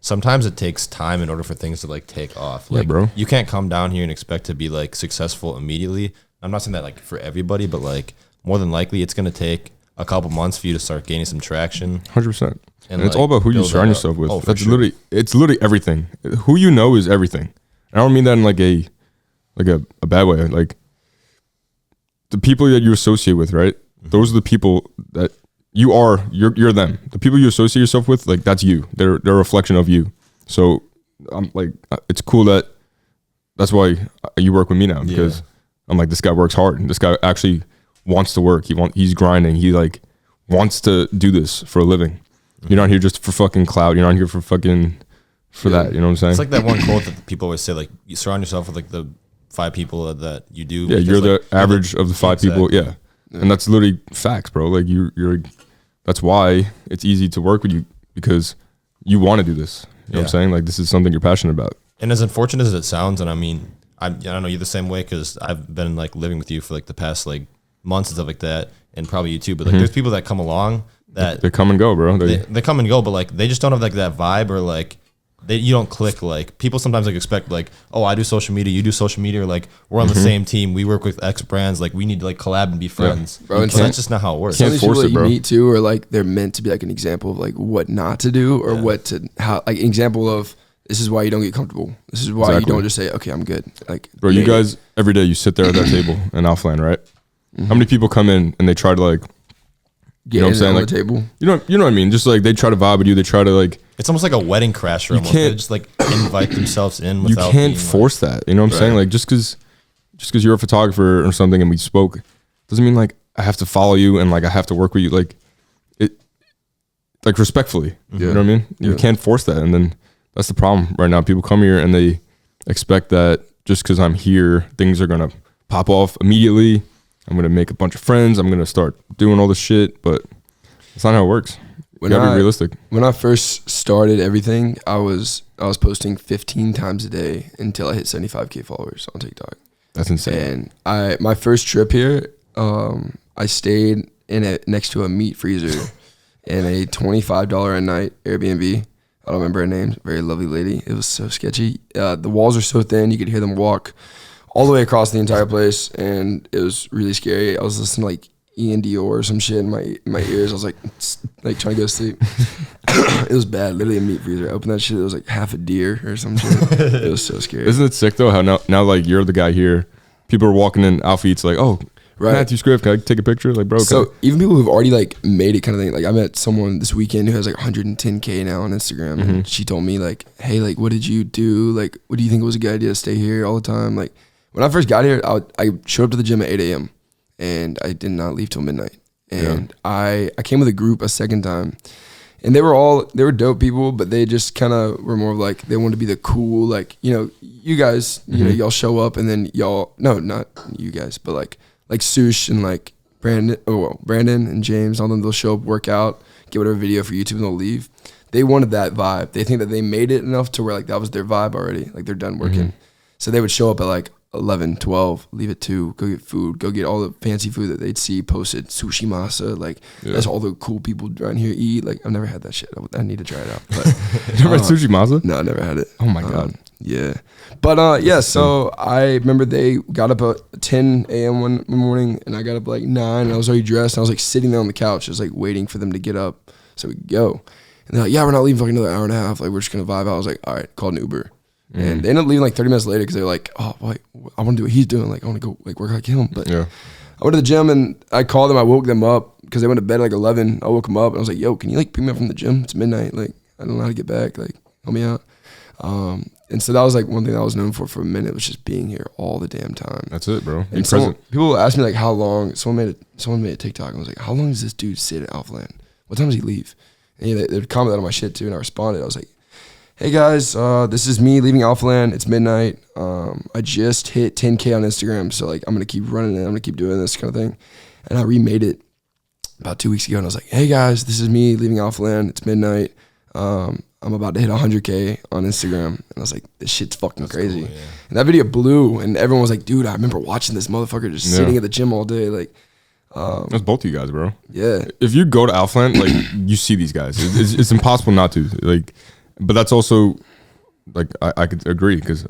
Speaker 2: sometimes it takes time in order for things to like take off. Like,
Speaker 1: bro,
Speaker 2: you can't come down here and expect to be like successful immediately. I'm not saying that like for everybody, but like more than likely it's gonna take a couple months for you to start gaining some traction.
Speaker 1: 100%. And
Speaker 2: like,
Speaker 1: it's all about who you surround yourself with. That's literally, it's literally everything. Who you know is everything. And I don't mean that in like a bad way. Like the people that you associate with, right? Those are the people that you're them. The people you associate yourself with, like that's you. They're a reflection of you. So I'm like, it's cool that's why you work with me now, because I'm like, this guy works hard. This guy actually wants to work. He's grinding. He like wants to do this for a living. You're not here just for fucking clout. You're not here for that. You know what I'm saying?
Speaker 2: It's like that one quote that people always say, like, you surround yourself with like the 5 people that you do.
Speaker 1: Yeah, you're the average of the 5 people. Yeah. And that's literally facts, bro. Like you're that's why it's easy to work with you, because you want to do this. You know what I'm saying? Like this is something you're passionate about.
Speaker 2: And as unfortunate as it sounds, and I mean, I don't know you the same way, because I've been like living with you for like the past like months and stuff like that, and probably you too. But like there's people that come along that
Speaker 1: they come and go, bro.
Speaker 2: They come and go, but like they just don't have like that vibe, or like you don't click. Like people sometimes like expect like, oh, I do social media, you do social media, or like we're on the same team, we work with X brands, like we need to like collab and be friends.
Speaker 3: Bro, and
Speaker 2: that's just not how it works.
Speaker 3: Some of these people that you meet too are like they're meant to be like an example of like what not to do, or what to how, like an example of this is why you don't get comfortable. This is why you don't just say, okay, I'm good. Like,
Speaker 1: bro, you guys every day you sit there at that table in Alphaland, right? How many people come in and they try to like, you know what I'm saying? Like,
Speaker 3: the table.
Speaker 1: You know what I mean? Just like they try to vibe with you. They try to like.
Speaker 2: It's almost like a wedding crasher. Almost. They just like invite themselves in. Without
Speaker 1: you can't force that. You know what I'm saying? Like just because you're a photographer or something and we spoke, doesn't mean like I have to follow you and like I have to work with you. Like it, like respectfully. You know what I mean? You can't force that, and then that's the problem right now. People come here and they expect that just because I'm here, things are gonna pop off immediately. I'm gonna make a bunch of friends. I'm gonna start doing all this shit, but it's not how it works. You gotta be realistic.
Speaker 3: When I first started everything, I was posting 15 times a day until I hit 75K followers on TikTok.
Speaker 1: That's insane.
Speaker 3: And my first trip here, I stayed next to a meat freezer in a $25 a night Airbnb. I don't remember her name. Very lovely lady. It was so sketchy. The walls are so thin you could hear them walk all the way across the entire place, and it was really scary. I was listening to like Ian Dior or some shit in my ears. I was like trying to go to sleep. It was bad. Literally a meat freezer. I opened that shit. It was like half a deer or some shit. It was so scary.
Speaker 1: Isn't it sick though? How now like you're the guy here. People are walking in Alpha Eats like, oh, Matthew Scriv, can I take a picture? Like, bro.
Speaker 3: So even people who've already like made it kind of thing. Like I met someone this weekend who has like 110K now on Instagram, and she told me like, hey, like what did you do? Like, what do you think was a good idea to stay here all the time? Like when I first got here, I showed up to the gym at 8 a.m. and I did not leave till midnight. And I came with a group a second time, and they were dope people, but they just kind of were more of like, they wanted to be the cool, like, you know, you guys, you know, y'all show up and then no, not you guys, but like Sush and like Brandon and James, all them, they'll show up, work out, get whatever video for YouTube, and they'll leave. They wanted that vibe. They think that they made it enough to where like that was their vibe already, like they're done working. So they would show up at like 11, 12, leave at 2, go get food, go get all the fancy food that they'd see posted, sushi masa, like that's all the cool people around here eat. Like I've never had that shit. I need to try it out. But
Speaker 1: you never had sushi masa?
Speaker 3: No, I never had it.
Speaker 1: Oh my God.
Speaker 3: Yeah. But so I remember they got up at 10 a.m. one morning and I got up like 9 and I was already dressed and I was like sitting there on the couch just like waiting for them to get up so we could go. And they're like, yeah, we're not leaving for like another hour and a half. Like we're just going to vibe out. I was like, all right, called an Uber. And they ended up leaving like 30 minutes later because they were like, oh, wait, I want to do what he's doing. Like, I want to go like work like him. But I went to the gym and I called them. I woke them up because they went to bed at like 11. I woke them up and I was like, yo, can you like pick me up from the gym? It's midnight. Like, I don't know how to get back. Like, help me out. And so that was like one thing that I was known for a minute was just being here all the damn time.
Speaker 1: That's it, bro. Be
Speaker 3: and
Speaker 1: present.
Speaker 3: People asked me like how long. Someone made a TikTok and was like, how long does this dude sit at Alphaland? What time does he leave? And they'd comment that on my shit too. And I responded. I was like, hey guys, this is me leaving Alphaland. It's midnight. I just hit 10K on Instagram, so like I'm gonna keep running it. I'm gonna keep doing this kind of thing. And I remade it about 2 weeks ago, and I was like, hey guys, this is me leaving Alphaland. It's midnight. I'm about to hit 100K on Instagram, and I was like, this shit's fucking crazy. Cool, yeah. And that video blew, and everyone was like, dude, I remember watching this motherfucker just sitting at the gym all day, like.
Speaker 1: That's both of you guys, bro.
Speaker 3: Yeah.
Speaker 1: If you go to Alphaland, like you see these guys. It's impossible not to. Like. But that's also, like, I could agree because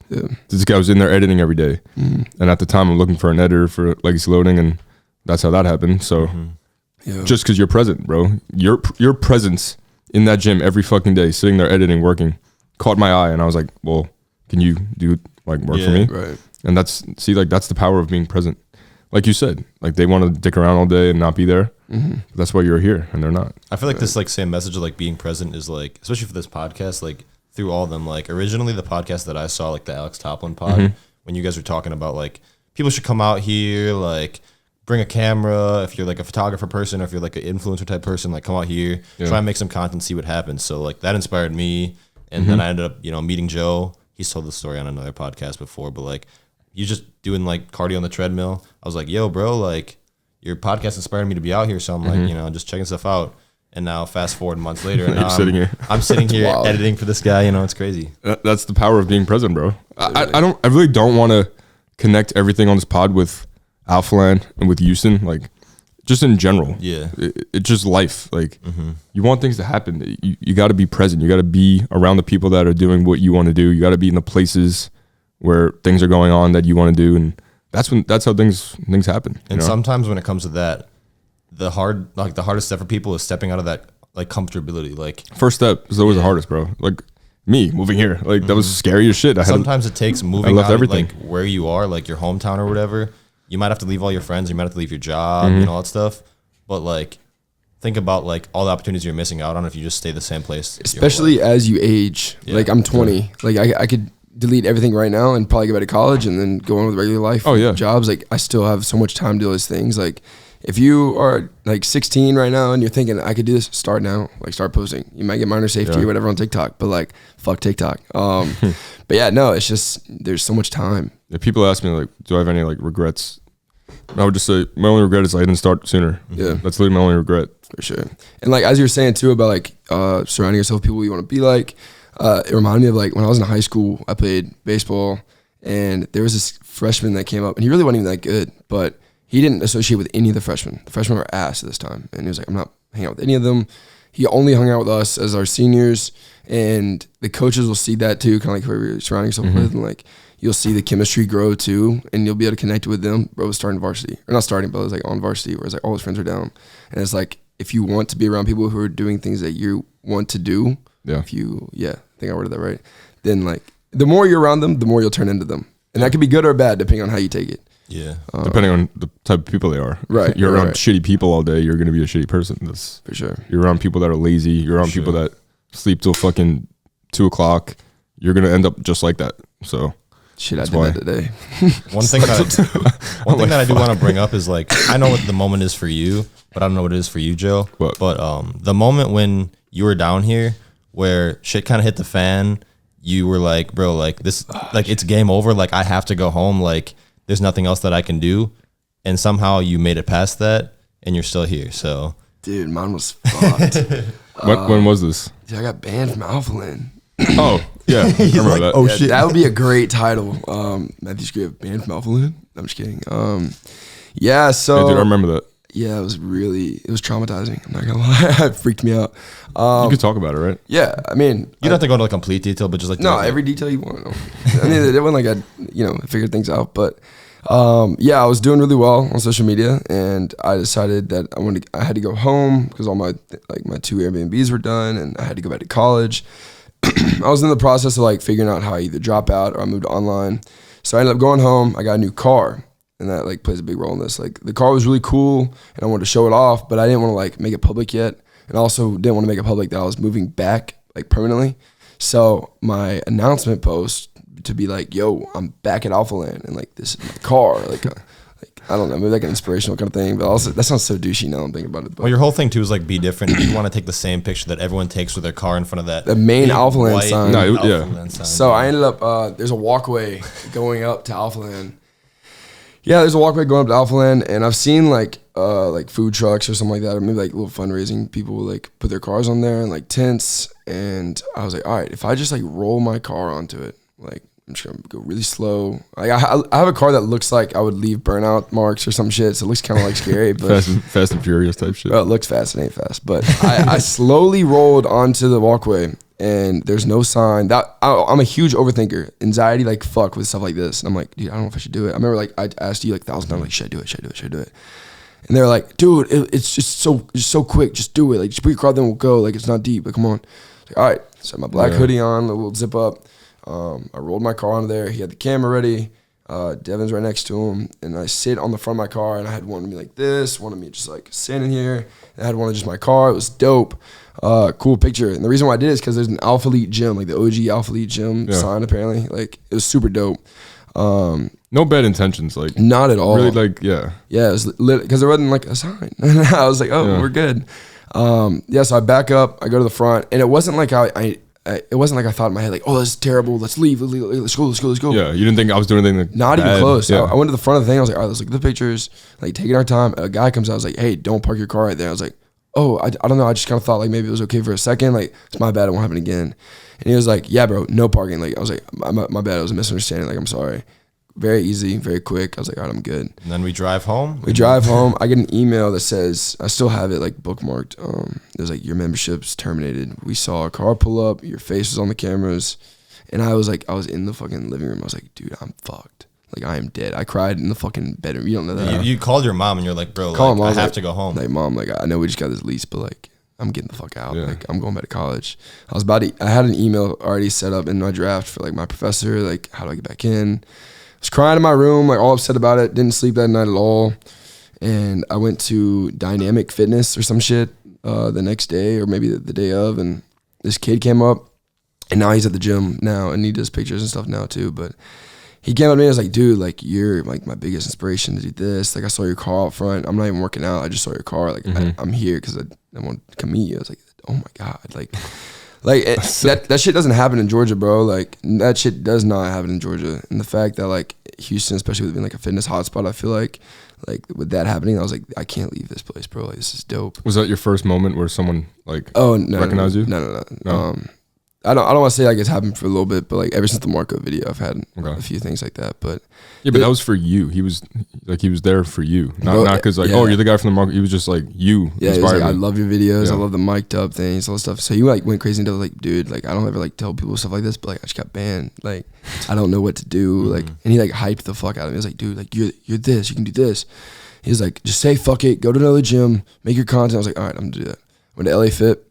Speaker 1: this guy was in there editing every day. And at the time, I'm looking for an editor for Legacy Loading, and that's how that happened. So just because you're present, bro, your presence in that gym every fucking day, sitting there editing, working, caught my eye, and I was like, well, can you do like work for me?
Speaker 3: Right.
Speaker 1: And that's the power of being present. Like you said, like they want to dick around all day and not be there. That's why you're here and they're not.
Speaker 2: I feel like this like same message of like being present is like, especially for this podcast, like through all of them, like originally the podcast that I saw, like the Alex Toplin pod, when you guys were talking about like people should come out here, like bring a camera. If you're like a photographer person or if you're like an influencer type person, like come out here, try and make some content, see what happens. So like that inspired me. And then I ended up, meeting Joe. He's told the story on another podcast before, but like, you just doing like cardio on the treadmill. I was like, yo, bro, like your podcast inspired me to be out here. So I'm like, just checking stuff out. And now fast forward months later, and now I'm sitting here editing for this guy. It's crazy.
Speaker 1: That's the power of being present, bro. I really don't want to connect everything on this pod with Alphaland and with Houston, like just in general.
Speaker 2: Yeah.
Speaker 1: It's just life. Like you want things to happen. You got to be present. You got to be around the people that are doing what you want to do. You got to be in the places where things are going on that you want to do, and that's how things happen.
Speaker 2: And sometimes when it comes to that, the hardest step for people is stepping out of that like comfortability. Like
Speaker 1: first step is always the hardest, bro. Like me moving here, like that was scary as shit.
Speaker 2: Sometimes it takes moving out everything. Like where you are, like your hometown or whatever. You might have to leave all your friends. You might have to leave your job, all that stuff. But like, think about like all the opportunities you're missing out on if you just stay the same place.
Speaker 3: Especially as you age. Yeah. Like I'm 20. Like I could delete everything right now and probably go back to college and then go on with regular life. Jobs. Like I still have so much time to do those things. Like if you are like 16 right now and you're thinking I could do this, start now. Like start posting. You might get minor safety or whatever on TikTok, but like fuck TikTok. But yeah, no, it's just there's so much time.
Speaker 1: If people ask me like, do I have any like regrets? I would just say my only regret is I didn't start sooner.
Speaker 3: Yeah,
Speaker 1: that's literally my only regret
Speaker 3: for sure. And like as you're saying too about like surrounding yourself with people you want to be like. It reminded me of like when I was in high school, I played baseball and there was this freshman that came up and he really wasn't even that good, but he didn't associate with any of the freshmen. The freshmen were ass at this time. And he was like, I'm not hanging out with any of them. He only hung out with us as our seniors, and the coaches will see that too, kind of like whoever you're surrounding yourself with. And like, you'll see the chemistry grow too, and you'll be able to connect with them. Bro was starting varsity, or not starting, but it was like on varsity, whereas like all his friends are down. And it's like, if you want to be around people who are doing things that you want to do, I think I worded that right, then like the more you're around them, the more you'll turn into them. And that could be good or bad depending on how you take it.
Speaker 2: Yeah.
Speaker 1: Depending on the type of people they are.
Speaker 3: Right.
Speaker 1: You're around shitty people all day, you're going to be a shitty person. That's
Speaker 3: for sure.
Speaker 1: You're around people that are lazy. You're around people that sleep till fucking 2:00. You're going to end up just like that. So
Speaker 3: shit, I did that today.
Speaker 2: One thing that I do want to bring up is like, I know what the moment is for you, but I don't know what it is for you, Joe.
Speaker 1: What?
Speaker 2: But the moment when you were down here where shit kind of hit the fan, you were like, bro, like this, like it's game over. Like I have to go home. Like there's nothing else that I can do. And somehow you made it past that and you're still here. So
Speaker 3: dude, mine was fucked.
Speaker 1: When was this?
Speaker 3: Dude, I got banned from Alphaland.
Speaker 1: Oh, Yeah, I remember
Speaker 2: like,
Speaker 1: that.
Speaker 2: oh
Speaker 3: Yeah,
Speaker 2: shit.
Speaker 3: that would be a great title. Matthew Scriv, band from Alphaland. I'm just kidding. Yeah, so
Speaker 1: Yeah, dude, I remember that.
Speaker 3: yeah, it was traumatizing. I'm not gonna lie, it freaked me out.
Speaker 1: You could talk about it, right?
Speaker 3: Yeah, I mean,
Speaker 2: You don't have to go into like complete detail, but just like
Speaker 3: no, every detail you want. I mean, it wasn't like I figured things out, but yeah, I was doing really well on social media, and I decided that I had to go home because all my my 2 Airbnbs were done, and I had to go back to college. I was in the process of like figuring out how I either drop out or I moved online. So I ended up going home. I got a new car, and that like plays a big role in this. Like the car was really cool, and I wanted to show it off, but I didn't want to like make it public yet, and also didn't want to make it public that I was moving back like permanently. So my announcement post to be like, "Yo, I'm back at Alphaland, and like this is my car." Like I don't know, maybe like an inspirational kind of thing. But also that sounds so douchey now I'm thinking about it. But
Speaker 2: Well, your whole thing too is like be different. You want to take the same picture that everyone takes with their car in front of that
Speaker 3: the main
Speaker 2: big
Speaker 3: Alphaland
Speaker 2: white
Speaker 3: sign.
Speaker 1: No, yeah.
Speaker 2: Alphaland sign.
Speaker 3: So I ended up there's a walkway going up to Alphaland. Yeah, there's a walkway going up to Alphaland, and I've seen like food trucks or something like that, or maybe like little fundraising people will like put their cars on there and like tents. And I was like, all right, if I just like roll my car onto it, like I'm just gonna go really slow. Like I have a car that looks like I would leave burnout marks or some shit, so it looks kind of like scary, but
Speaker 1: Fast and Furious type shit.
Speaker 3: well, it looks fast, it ain't fast. But I slowly rolled onto the walkway, and there's no sign. I'm a huge overthinker, anxiety like fuck with stuff like this. And I'm like, dude, I don't know if I should do it. I remember like I asked you like 1,000 times, like, should I do it? And they're like, dude, it's just so quick, just do it. Like just put your car, then we'll go. Like it's not deep. Like come on. Like, all right, so my black hoodie on, a little zip up. I rolled my car onto there. He had the camera ready. Devin's right next to him, and I sit on the front of my car, and I had one of me like this, one of me just like sitting here. I had one of just my car. It was dope. Cool picture. And the reason why I did it is because there's an AlphaLion gym, like the OG AlphaLion gym sign apparently. Like it was super dope.
Speaker 1: No bad intentions, like
Speaker 3: Not at all.
Speaker 1: really, like yeah.
Speaker 3: Yeah, it was because there wasn't like a sign. I was like, oh, we're good. Yeah, so I back up, I go to the front, and it wasn't like it wasn't like I thought in my head like, oh, this is terrible. Let's leave. Let's go.
Speaker 1: Yeah, you didn't think I was doing anything.
Speaker 3: Not
Speaker 1: bad.
Speaker 3: even close.
Speaker 1: Yeah.
Speaker 3: I went to the front of the thing. I was like, all right, let's look at the pictures. Like taking our time. A guy comes out. I was like, hey, don't park your car right there. I was like, oh, I don't know. I just kind of thought like maybe it was okay for a second. Like it's my bad. It won't happen again. And he was like, yeah, bro, no parking. Like I was like, my bad. It was a misunderstanding. Like I'm sorry. Very easy, very quick. I was like, all right, I'm good.
Speaker 2: And then we drive home.
Speaker 3: We drive home. I get an email that says, I still have it like bookmarked. It was like, your membership's terminated. We saw a car pull up. Your face was on the cameras. And I was in the fucking living room. I was like, dude, I'm fucked. Like, I am dead. I cried in the fucking bedroom. You don't know that.
Speaker 2: You called your mom and you're like, bro,
Speaker 3: Call him.
Speaker 2: I have to go home.
Speaker 3: Like, mom, like, I know we just got this lease, but like, I'm getting the fuck out.
Speaker 1: Yeah.
Speaker 3: Like, I'm going back to college. I had an email already set up in my draft for like my professor. Like, how do I get back in? I was crying in my room, like all upset about it. Didn't sleep that night at all. And I went to Dynamic Fitness or some shit the next day or maybe the day of. And this kid came up, and now he's at the gym now, and he does pictures and stuff now too. But he came up to me and was like, dude, like you're like my biggest inspiration to do this. Like I saw your car out front. I'm not even working out. I just saw your car. Like I'm here because I want to come meet you. I was like, oh my God. Like that shit doesn't happen in Georgia, bro. Like that shit does not happen in Georgia. And the fact that like Houston, especially with being like a fitness hotspot, I feel like with that happening, I was like, I can't leave this place, bro. Like this is dope.
Speaker 1: Was that your first moment where someone like
Speaker 3: recognized
Speaker 1: you?
Speaker 3: No. I don't want to say like it's happened for a little bit, but like ever since the Marco video, I've had a few things like that. But
Speaker 1: yeah, but that was for you. He was there for you, not because like oh you're the guy from the Marco. He was just like you.
Speaker 3: Yeah, he was like, I love your videos.
Speaker 1: Yeah.
Speaker 3: I love the mic'd up things, all this stuff. So he like went crazy and was like, dude, like I don't ever like tell people stuff like this, but like I just got banned. Like I don't know what to do. Like and he like hyped the fuck out of me. He was like, dude, like you're this, you can do this. He was like, just say fuck it, go to another gym, make your content. I was like, all right, I'm gonna do that. Went to LA Fit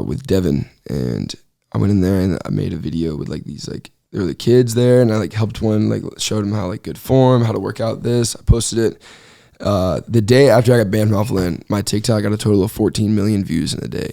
Speaker 3: with Devin, and I went in there and I made a video with like these like there were the kids there, and I like helped one, like showed him how like good form, how to work out this. I posted it. The day after I got banned from Alphaland, my TikTok got a total of 14 million views in a day.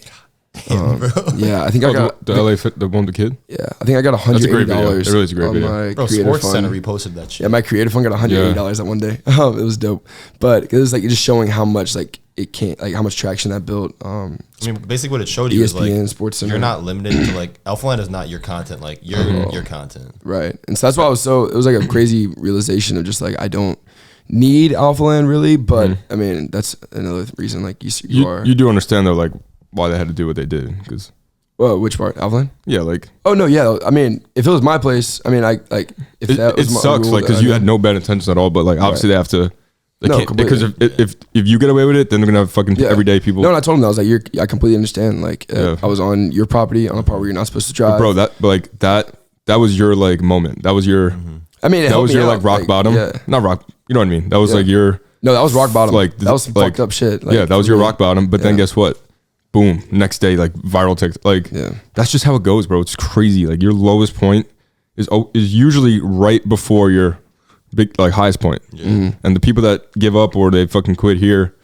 Speaker 3: Yeah, I think I got
Speaker 1: the LA Fit, the one with the kid.
Speaker 3: Yeah, I think I got $180.
Speaker 1: It really is a great video.
Speaker 3: My
Speaker 2: Bro,
Speaker 3: creator
Speaker 2: Sports
Speaker 3: fund.
Speaker 2: Center reposted that shit.
Speaker 3: Yeah, my creative fund got $180 that one day. It was dope, but it was like just showing how much like it can't like how much traction that built.
Speaker 2: I mean, basically what it showed you is
Speaker 3: ESPN,
Speaker 2: like
Speaker 3: Sports Center.
Speaker 2: you're not limited to like Alphaland is not your content. Like you're your content,
Speaker 3: right? And so that's why it was like a crazy realization of just like I don't need Alphaland really, but I mean that's another reason like you are.
Speaker 1: You do understand though like why they had to do what they did because
Speaker 3: Whoa, which part? Alphaland?
Speaker 1: Yeah, like.
Speaker 3: Oh no, yeah. I mean, if it was my place, I mean, I like if that was
Speaker 1: it
Speaker 3: my
Speaker 1: sucks,
Speaker 3: rule,
Speaker 1: like, because you had no bad intentions at all. But like, obviously, they have to.
Speaker 3: No, completely.
Speaker 1: Because if you get away with it, then they're gonna have fucking everyday people.
Speaker 3: No, and I told him that. I was like, I completely understand. Like, I was on your property on a part where you're not supposed to drive,
Speaker 1: bro. That was your like moment. That was your.
Speaker 3: I mean,
Speaker 1: that was your like rock bottom.
Speaker 3: Yeah.
Speaker 1: Not rock. You know what I mean? That was like your.
Speaker 3: No, that was rock bottom.
Speaker 1: Like
Speaker 3: that was some fucked up shit. Like,
Speaker 1: yeah, that was your rock bottom. But then guess what? Boom. Next day, like viral text. Like that's just how it goes, bro. It's crazy. Like your lowest point is usually right before your big like highest point. And the people that give up or they fucking quit here,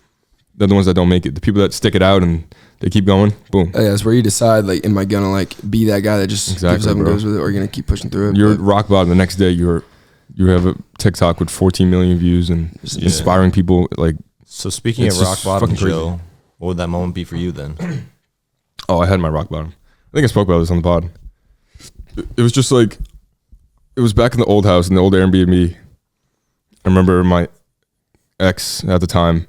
Speaker 1: they're the ones that don't make it. The people that stick it out and they keep going, boom.
Speaker 3: Yeah, it's where you decide, like, am I gonna like be that guy that just gives up and goes with it, or are you gonna keep pushing through it?
Speaker 1: You're rock bottom. The next day, you have a TikTok with 14 million views and inspiring people. Like,
Speaker 2: so speaking of rock bottom, Joe, what would that moment be for you then?
Speaker 1: Oh, I had my rock bottom. I think I spoke about this on the pod. It was just like, it was back in the old house in the old Airbnb. I remember my ex at the time,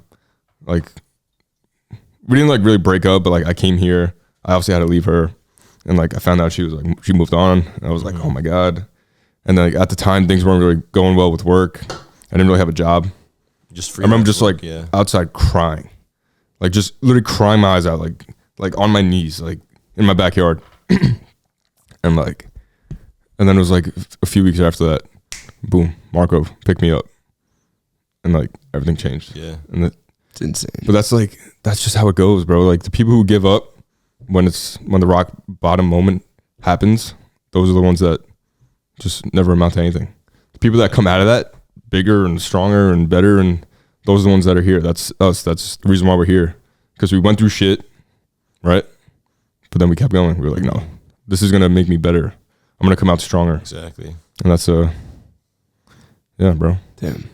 Speaker 1: like, we didn't like really break up, but like I came here. I obviously had to leave her, and like I found out she moved on. And I was like, oh my god. And then like, at the time, things weren't really going well with work. I didn't really have a job. I remember just like outside crying, like just literally crying my eyes out, like on my knees, like in my backyard. And then it was like a few weeks after that, boom, Marco picked me up, and like everything changed.
Speaker 2: Yeah,
Speaker 1: and
Speaker 3: it's insane.
Speaker 1: But that's just how it goes, bro. Like the people who give up when the rock bottom moment happens, those are the ones that just never amount to anything. The people that come out of that bigger and stronger and better, and those are the ones that are here. That's us. That's the reason why we're here, because we went through shit, right? But then we kept going. We were like, no, this is gonna make me better. I'm gonna come out stronger.
Speaker 2: Exactly.
Speaker 1: And that's yeah, bro.
Speaker 3: Damn.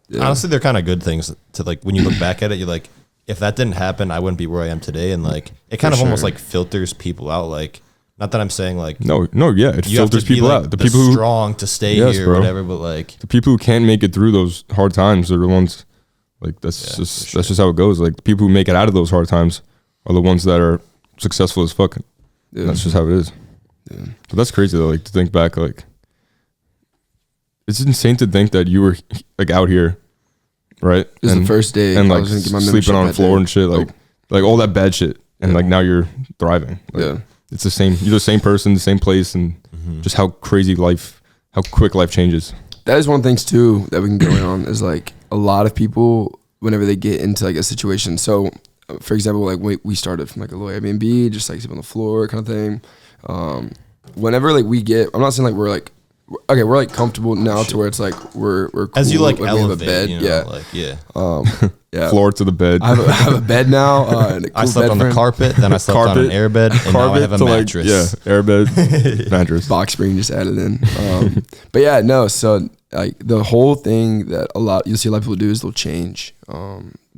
Speaker 3: Yeah.
Speaker 2: Honestly, they're kind of good things to like when you look back at it. You're like, if that didn't happen, I wouldn't be where I am today. And like, it kind of almost like filters people out. Like, not that I'm saying like
Speaker 1: no, yeah, it filters people out.
Speaker 2: The people who strong to stay here, or whatever. But like
Speaker 1: the people who can't make it through those hard times are the ones. Like that's just how it goes. Like the people who make it out of those hard times are the ones that are successful as fuck. Yeah. That's just how it is. Yeah. But that's crazy though. Like to think back, like it's insane to think that you were like out here, right?
Speaker 3: It was the first day,
Speaker 1: and like sleeping on the floor and shit, like all that bad shit, and like now you're thriving. Like, it's the same. You're the same person, the same place, and just how crazy how quick life changes.
Speaker 3: That is one of the things too that we can go in on is like a lot of people whenever they get into like a situation. So, for example, like we started from like a low Airbnb, just like sleep on the floor kind of thing. Whenever like I'm not saying like we're like. Okay, we're like comfortable now to where it's like we're cool.
Speaker 2: As you like elevate,
Speaker 3: we have a bed,
Speaker 2: you know,
Speaker 3: yeah.
Speaker 1: Floor to the bed.
Speaker 3: I have a bed now. And a cool
Speaker 2: I slept on the carpet, then I slept on an airbed, and now I have a mattress.
Speaker 1: Airbed, mattress,
Speaker 3: box spring just added in. But yeah, no. So like the whole thing that you'll see a lot of people do is they'll change,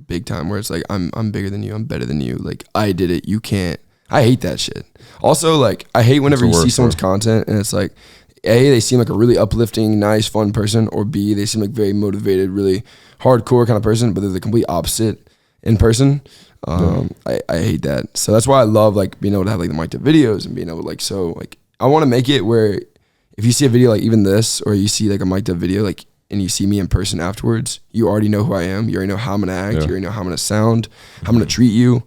Speaker 3: big time. Where it's like I'm bigger than you, I'm better than you. Like I did it, you can't. I hate that shit. Also, like I hate whenever you see someone's content and it's like. A, they seem like a really uplifting, nice, fun person, or B, they seem like very motivated, really hardcore kind of person, but they're the complete opposite in person. I hate that. So that's why I love like being able to have like the mic'd up videos and being able to like I want to make it where if you see a video like even this, or you see like a mic'd up video like and you see me in person afterwards, you already know who I am. You already know how I'm gonna act. You already know how I'm gonna sound. How I'm gonna treat you.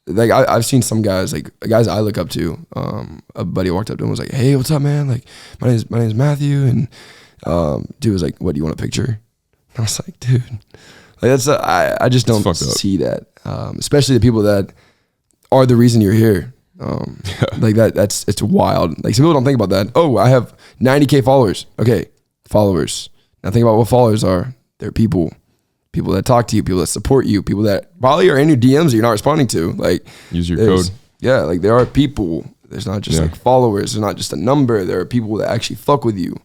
Speaker 3: Like I've seen some guys, like guys I look up to. A buddy walked up to him and was like, "Hey, what's up, man? Like my name's Matthew." And dude was like, "What, do you want a picture?" And I was like, "Dude, like that's I just don't see that, especially the people that are the reason you're here. Like it's wild. Like some people don't think about that. Oh, I have 90K followers. Okay, followers. Now think about what followers are. They're people that talk to you, people that support you, people that probably are in your DMs that you're not responding to. Like
Speaker 1: use your code.
Speaker 3: Yeah, like there are people. There's not just like followers. There's not just a number. There are people that actually fuck with you.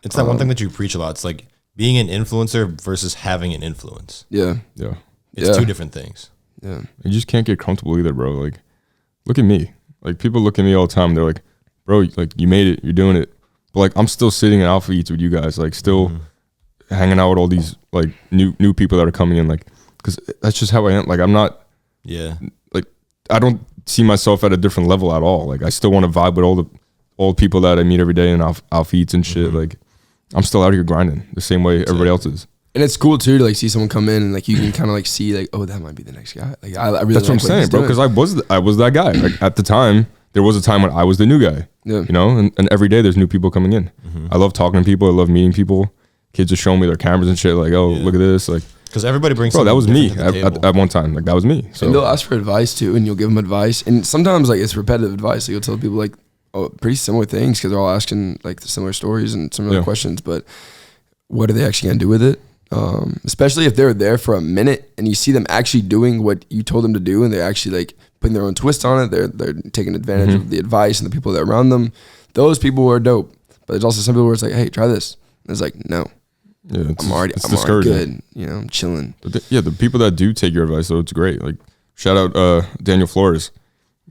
Speaker 2: It's that one thing that you preach a lot. It's like being an influencer versus having an influence.
Speaker 3: Yeah.
Speaker 2: It's two different things.
Speaker 3: Yeah.
Speaker 1: You just can't get comfortable either, bro. Like, look at me. Like people look at me all the time. They're like, bro, like you made it. You're doing it. But like I'm still sitting at Alpha Eats with you guys. Like still hanging out with all these like new people that are coming in. Like, because that's just how I am. Like I'm not.
Speaker 2: Yeah.
Speaker 1: Like I don't see myself at a different level at all. Like I still want to vibe with all the old people that I meet every day in Alpha Eats and shit. Like I'm still out here grinding the same way everybody else is.
Speaker 3: And it's cool too to like see someone come in and like you can kind of like see like, oh, that might be the next guy. Like I really
Speaker 1: that's what I'm saying, bro. Because I was that guy. Like at the time, there was a time when I was the new guy. Yeah. You know, and every day there's new people coming in. I love talking to people. I love meeting people. Kids are showing me their cameras and shit. Like, oh, look at this. Like,
Speaker 2: because everybody brings.
Speaker 1: Bro, that was me at one time. Like that was me. So
Speaker 3: and they'll ask for advice too, and you'll give them advice. And sometimes like it's repetitive advice. So you'll tell people like pretty similar things because they're all asking like the similar stories and similar questions. But what are they actually gonna do with it? Especially if they're there for a minute and you see them actually doing what you told them to do, and they're actually like putting their own twist on it. They're taking advantage of the advice and the people that are around them. Those people are dope. But there's also some people where it's like, hey, try this. And it's like, no.
Speaker 1: Yeah,
Speaker 3: I'm already good. You know, I'm chilling.
Speaker 1: But the people that do take your advice, though, it's great. Like, shout out Daniel Flores.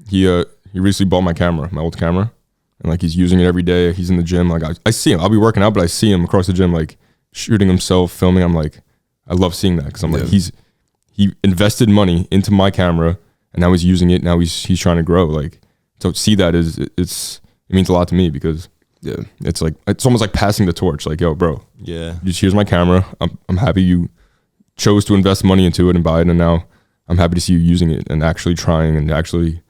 Speaker 1: He recently bought my camera, my old camera, and like he's using it every day. He's in the gym. Like I see him. I'll be working out, but I see him across the gym, like shooting himself, filming. I'm like, I love seeing that because I'm like, he invested money into my camera, and now he's using it. Now he's trying to grow. Like, to see that it means a lot to me because. Yeah, it's almost like passing the torch. Like, yo, bro.
Speaker 2: Yeah.
Speaker 1: Just here's my camera. I'm happy you chose to invest money into it and buy it, and now I'm happy to see you using it and actually trying and actually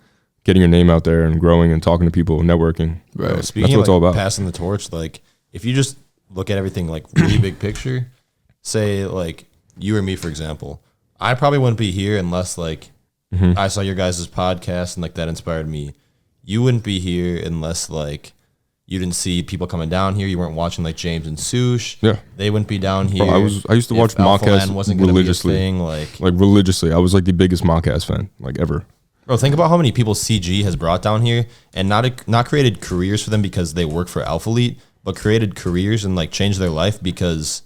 Speaker 1: getting your name out there and growing and talking to people and networking.
Speaker 2: Right. Speaking that's what it's all about. Passing the torch, like if you just look at everything like really big picture, say like you or me, for example, I probably wouldn't be here unless like I saw your guys' podcast and like that inspired me. You wouldn't be here unless like you didn't see people coming down here. You weren't watching like James and Sush. Yeah, they wouldn't be down here.
Speaker 1: Bro, I used to watch Mockcast religiously.
Speaker 2: Thing,
Speaker 1: like religiously. I was like the biggest Mockcast fan like ever.
Speaker 2: Bro, think about how many people CG has brought down here and not created careers for them because they work for AlphaLion, but created careers and like changed their life because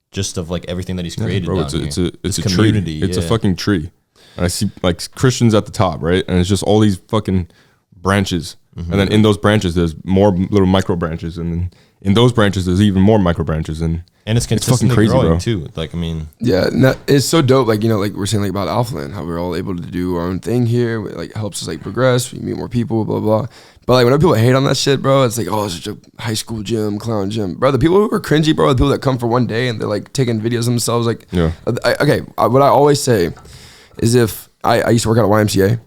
Speaker 2: just of like everything that he's created.
Speaker 1: Bro, it's a community. It's a fucking tree. And I see like Christians at the top, right? And it's just all these fucking branches. And then in those branches, there's more little micro branches, and then in those branches, there's even more micro branches, and
Speaker 2: it's consistently
Speaker 1: fucking crazy,
Speaker 2: growing
Speaker 1: bro.
Speaker 2: Too. Like I mean,
Speaker 3: yeah, it's so dope. Like you know, like we're saying like about Alphaland, how we're all able to do our own thing here. It, like helps us like progress. We meet more people, blah blah. But like whenever people hate on that shit, bro, it's like oh, it's just a high school gym, clown gym, bro. The people who are cringy, bro, are the people that come for one day and they're like taking videos of themselves. Like, what I always say is if I used to work out at YMCA.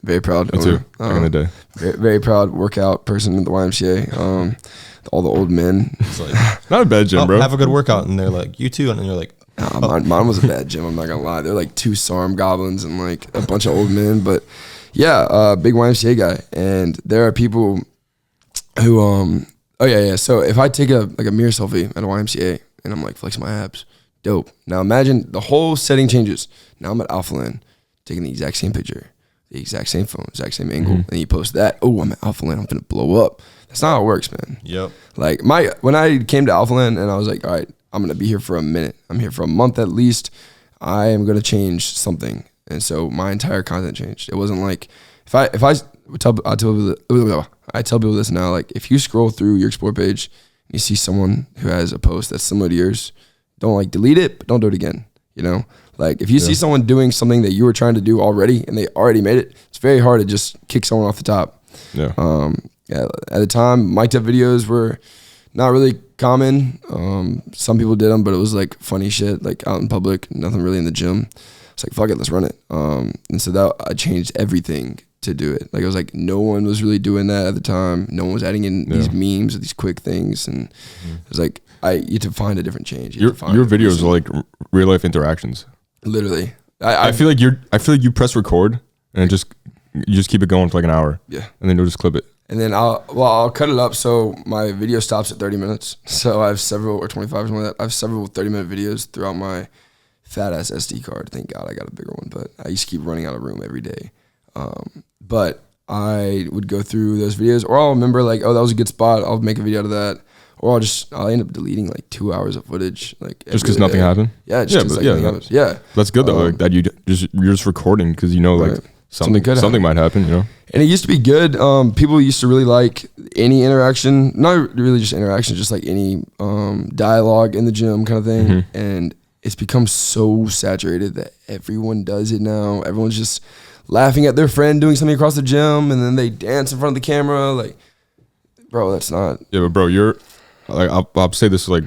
Speaker 3: Very proud.
Speaker 1: Me too. Back in the day.
Speaker 3: Very, very proud workout person in the YMCA. All the old men.
Speaker 2: It's like,
Speaker 1: not a bad gym, bro.
Speaker 2: Have a good workout, and they're like, you too, and then you're like,
Speaker 3: mine was a bad gym. I'm not gonna lie. They're like 2 SARM goblins and like a bunch of old men. But yeah, big YMCA guy. And there are people who So if I take a mirror selfie at a YMCA and I'm like flexing my abs, dope. Now imagine the whole setting changes. Now I'm at AlphaLand taking the exact same picture. The exact same phone, exact same angle, and you post that. Oh, I'm at AlphaLand. I'm gonna blow up. That's not how it works, man.
Speaker 2: Yep.
Speaker 3: Like when I came to AlphaLand and I was like, all right, I'm gonna be here for a minute. I'm here for a month at least. I am gonna change something, and so my entire content changed. It wasn't like I tell people this now. Like if you scroll through your explore page and you see someone who has a post that's similar to yours, don't like delete it, but don't do it again. You know. Like if you see someone doing something that you were trying to do already and they already made it, it's very hard to just kick someone off the top.
Speaker 1: Yeah.
Speaker 3: At the time, mic'd up videos were not really common. Some people did them, but it was like funny shit, like out in public, nothing really in the gym. It's like fuck it, let's run it. And so that I changed everything to do it. Like it was like no one was really doing that at the time. No one was adding in these memes or these quick things, and it was like you had to find a different change.
Speaker 1: Your videos are like real life interactions.
Speaker 3: Literally,
Speaker 1: I feel like you press record and you just keep it going for like an hour.
Speaker 3: Yeah,
Speaker 1: and then you'll just clip it.
Speaker 3: And then I'll cut it up so my video stops at 30 minutes. So I have several, or 25 or something like that. I have several 30-minute videos throughout my fat ass SD card. Thank God I got a bigger one, but I used to keep running out of room every day. But I would go through those videos, or I'll remember like, oh, that was a good spot. I'll make a video out of that. Or I'll end up deleting like 2 hours of footage, like
Speaker 1: just because nothing happened.
Speaker 3: Yeah, nothing happens. Yeah,
Speaker 1: that's good though. Like that you're just recording because you know like something might happen. You know,
Speaker 3: and it used to be good. People used to really like any interaction, not really just interaction, just like any dialogue in the gym kind of thing. And it's become so saturated that everyone does it now. Everyone's just laughing at their friend doing something across the gym, and then they dance in front of the camera. Like, bro, that's not.
Speaker 1: Yeah, but bro, you're like I'll say this like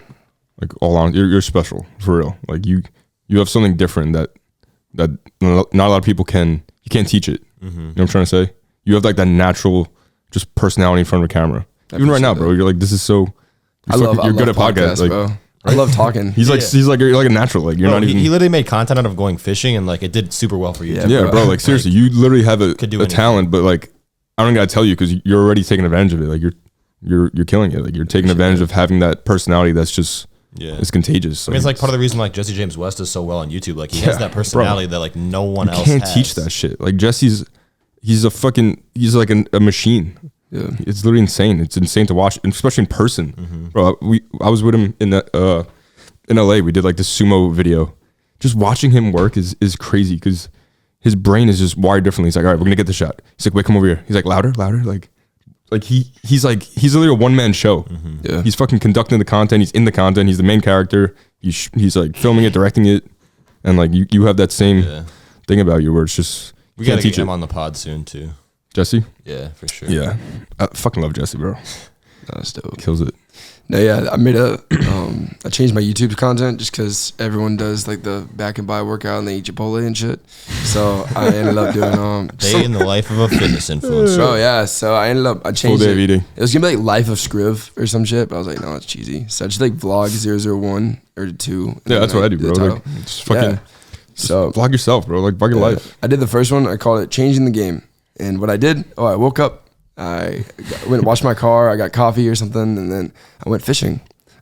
Speaker 1: all on. You're special for real. Like you have something different that not a lot of people can. You can't teach it. You know what I'm trying to say? You have like that natural just personality in front of a camera. Even right now, bro, you're like, this is so. You're good at podcasts, like,
Speaker 3: bro. I love talking.
Speaker 1: He's like you're like a natural. Like you're not even.
Speaker 2: He literally made content out of going fishing, and like it did super well for you.
Speaker 1: Yeah, bro. Like seriously, you literally have a talent, but like I don't gotta tell you because you're already taking advantage of it. Like you're killing it. Like you're taking advantage of having that personality that's just it's contagious.
Speaker 2: I mean, it's like part of the reason like Jesse James West does so well on YouTube. Like he has that personality that like no one else has.
Speaker 1: Can't teach that shit. Like Jesse's, he's like a machine.
Speaker 3: Yeah,
Speaker 1: it's literally insane. It's insane to watch, especially in person, bro. I was with him in LA. We did like this sumo video. Just watching him work is crazy because his brain is just wired differently. He's like, all right, we're gonna get the shot. He's like, wait, come over here. He's like, louder. Like he's literally a one man show.
Speaker 3: Yeah,
Speaker 1: he's fucking conducting the content. He's in the content. He's the main character. He's like filming it, directing it, and like you have that same thing about you where it's just
Speaker 2: we gotta get him on the pod soon too.
Speaker 1: Jesse?
Speaker 2: Yeah, for sure.
Speaker 1: Yeah, I fucking love Jesse, bro.
Speaker 3: That's dope.
Speaker 1: Kills it.
Speaker 3: No, yeah, I made I changed my YouTube content just because everyone does like the back and by workout and they eat Chipotle and shit. So I ended up doing
Speaker 2: day in the life of a fitness influencer.
Speaker 3: Oh yeah, so I changed
Speaker 1: full day of eating.
Speaker 3: It was gonna be like Life of Scriv or some shit, but I was like, no, it's cheesy. So I just like vlog 001 or 2.
Speaker 1: Yeah, that's what I do, bro. Like, just fucking so vlog yourself, bro. Like vlog your life.
Speaker 3: I did the first one. I called it Changing the Game. And what I did, I woke up, I went and washed my car, I got coffee or something, and then I went fishing.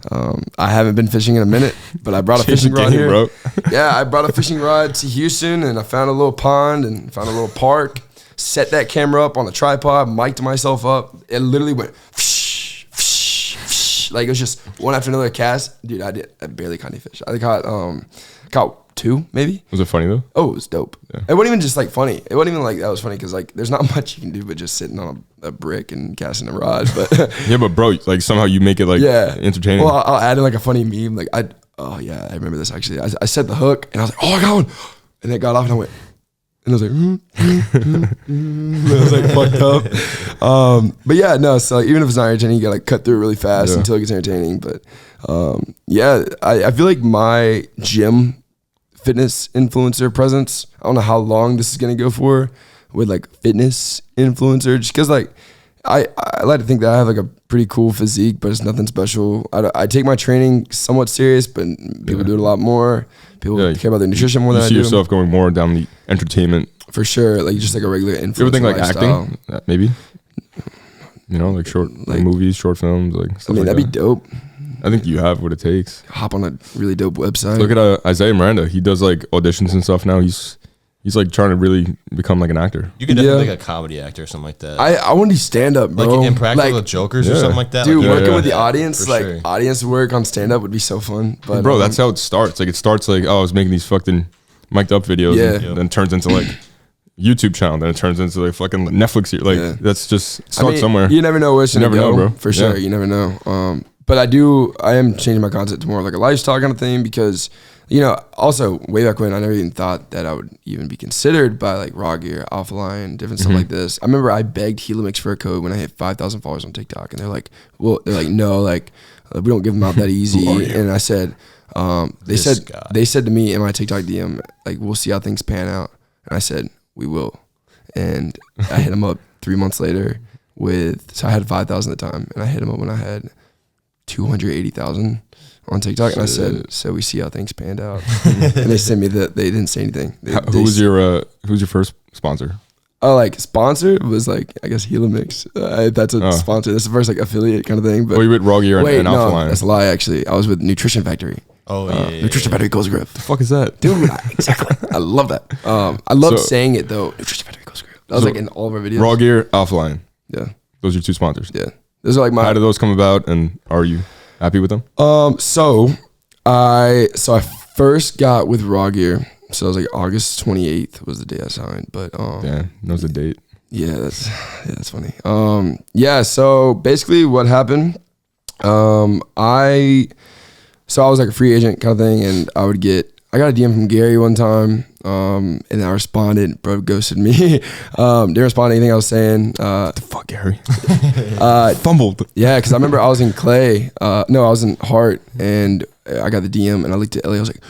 Speaker 3: I haven't been fishing in a minute, but I brought a fishing rod here. Bro. Yeah, I brought a fishing rod to Houston, and I found a little pond and found a little park, set that camera up on a tripod, mic'd myself up. It literally went like it was just one after another cast. Dude, I barely caught any fish. I caught 2 maybe.
Speaker 1: Was it funny though?
Speaker 3: Oh, it was dope. Yeah. It wasn't even just like funny. It wasn't even like that was funny because like there's not much you can do but just sitting on a brick and casting a rod. But
Speaker 1: yeah, but bro, like somehow you make it like entertaining.
Speaker 3: Well, I'll add in like a funny meme. Like I remember this actually. I set the hook and I was like, oh, I got one, and it got off and I went. And I was like, I was like fucked up. But yeah, no. So like, even if it's not entertaining, you gotta like cut through it really fast until it gets entertaining. But I feel like my gym fitness influencer presence. I don't know how long this is gonna go for with like fitness influencer, just because like I like to think that I have like a pretty cool physique, but it's nothing special. I take my training somewhat serious, but people do it a lot more. People care about their nutrition more than I do.
Speaker 1: You see yourself going more down the entertainment
Speaker 3: for sure, like just like a regular influencer.
Speaker 1: You ever think like acting? Maybe. You know, like short like movies, short films, like stuff.
Speaker 3: I mean,
Speaker 1: like
Speaker 3: that'd be dope.
Speaker 1: I think you have what it takes.
Speaker 3: Hop on a really dope website.
Speaker 1: Look at Isaiah Miranda. He does like auditions and stuff now. He's like trying to really become like an actor.
Speaker 2: You could definitely be like a comedy actor or something like that.
Speaker 3: I want to do stand up, bro.
Speaker 2: Like Impractical Jokers or something like that.
Speaker 3: Dude, working with the audience, like audience work on stand up would be so fun. But
Speaker 1: bro, that's how it starts. Like it starts like, oh, I was making these fucking mic'd up videos, and then it turns into like YouTube channel, then it turns into like fucking Netflix. Like that's just start somewhere.
Speaker 3: You never know where it's gonna go,
Speaker 1: bro.
Speaker 3: For sure, you never know. But I am changing my content to more like a lifestyle kind of thing because, you know, also way back when I never even thought that I would even be considered by like Rawgear, AlphaLion, different stuff like this. I remember I begged Helix for a code when I hit 5,000 followers on TikTok, and they're like, no, like we don't give them out that easy. And I said, they said to me in my TikTok DM, like, we'll see how things pan out. And I said, we will. And I hit them up 3 months later so I had 5,000 at the time, and I hit them up when I had 280,000 on TikTok. And I said, so we see how things panned out. And they sent me they didn't say anything.
Speaker 1: Who was your first sponsor?
Speaker 3: Oh, like sponsor was like, I guess Helix. That's a sponsor. That's the first like affiliate kind of thing. But
Speaker 1: you with Rawgear and AlphaLion?
Speaker 3: That's a lie actually. I was with Nutrition Factory.
Speaker 2: Oh yeah,
Speaker 3: Nutrition Factory goes Scriv.
Speaker 1: The fuck is that,
Speaker 3: dude? Exactly. I love that. I love saying it though. Nutrition Factory goes Scriv. That was like in all of our videos.
Speaker 1: Rawgear, AlphaLion.
Speaker 3: Yeah,
Speaker 1: those are your 2 sponsors.
Speaker 3: Yeah, those are like my.
Speaker 1: How did those come about, and are you happy with them?
Speaker 3: So I first got with Rawgear. So it was like August 28th was the day I signed. But
Speaker 1: damn, knows the date.
Speaker 3: Yeah, that's funny. So basically what happened, I was like a free agent kind of thing, and I got a DM from Gary one time. And I responded, bro ghosted me. Didn't respond to anything I was saying.
Speaker 1: What the fuck, Gary? Fumbled.
Speaker 3: Yeah, because I remember I was in Clay. No, I was in Heart, and I got the DM, and I looked at Ellie. I was like,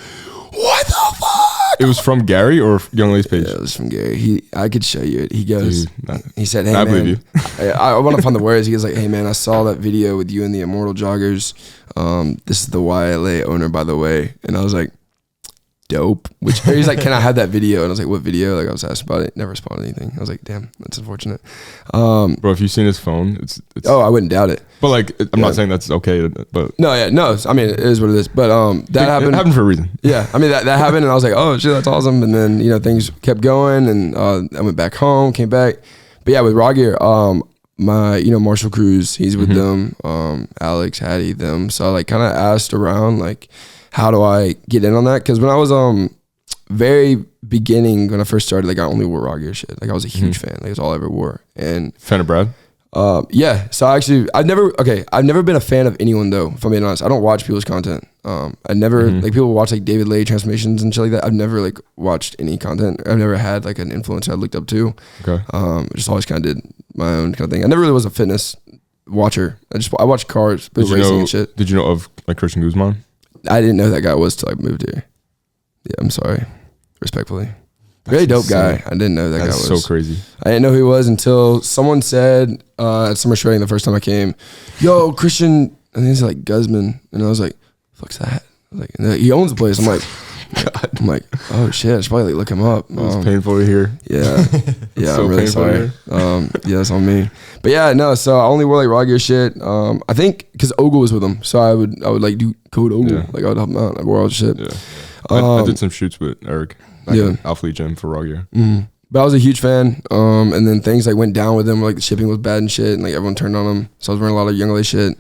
Speaker 3: "What the fuck?"
Speaker 1: It was from Gary or Young Lay's page?
Speaker 3: Yeah, it was from Gary. I could show you it. He goes, he said, "Hey,
Speaker 1: I
Speaker 3: man,
Speaker 1: believe you.
Speaker 3: I want to find the words." He goes like, "Hey, man, I saw that video with you and the Immortal Joggers. This is the YLA owner, by the way." And I was like, dope. He's like, "Can I have that video?" And I was like, "What video?" Like I was asked about it, never responded anything. I was like, damn, that's unfortunate.
Speaker 1: Bro, if you've seen his phone, it's
Speaker 3: oh, I wouldn't doubt it.
Speaker 1: But like, I'm not saying that's okay, but
Speaker 3: no, I mean, it is what it is. But that happened.
Speaker 1: It happened for a reason.
Speaker 3: Yeah, I mean that happened, and I was like, "Oh shit, that's awesome." And then things kept going, and I went back home, came back. But yeah, with Rawgear, my Marshall Cruz, he's with them, Alex, Hattie, them. So I like kind of asked around like, how do I get in on that? Because when I was very beginning, when I first started, like I only wore Rawgear shit. Like I was a huge fan. Like it's all I ever wore. And
Speaker 1: fan of Brad?
Speaker 3: Yeah. So I've never been a fan of anyone though, if I'm being honest. I don't watch people's content. I never like people watch like David Lay transformations and shit like that. I've never like watched any content. I've never had like an influencer I looked up to.
Speaker 1: Okay.
Speaker 3: I just always kind of did my own kind of thing. I never really was a fitness watcher. I watched cars, but racing and shit.
Speaker 1: Did you know of like Christian Guzman?
Speaker 3: I didn't know who that guy was till I moved here. Yeah, I'm sorry. Respectfully. Very dope guy. I didn't know who that guy was.
Speaker 1: That's so crazy.
Speaker 3: I didn't know who he was until someone said at summer shredding the first time I came, "Yo, Christian," I think it's like Guzman. And I was like, "Fuck's that?" I was like, and he owns the place. I'm like, oh shit, I should probably like look him up.
Speaker 1: It's painful to hear.
Speaker 3: Yeah. Yeah,
Speaker 1: So
Speaker 3: I'm really sorry. Yeah, that's on me. But yeah, no, so I only wore like Rawgear shit. I think because Ogle was with him. So I would like do code Ogle.
Speaker 1: Yeah.
Speaker 3: Like I would help him out. I wore all the shit.
Speaker 1: Yeah. I did some shoots with Eric back in AlphaLion for Rawgear.
Speaker 3: But I was a huge fan. And then things like went down with him, like the shipping was bad and shit, and like everyone turned on him. So I was wearing a lot of Young Lay shit.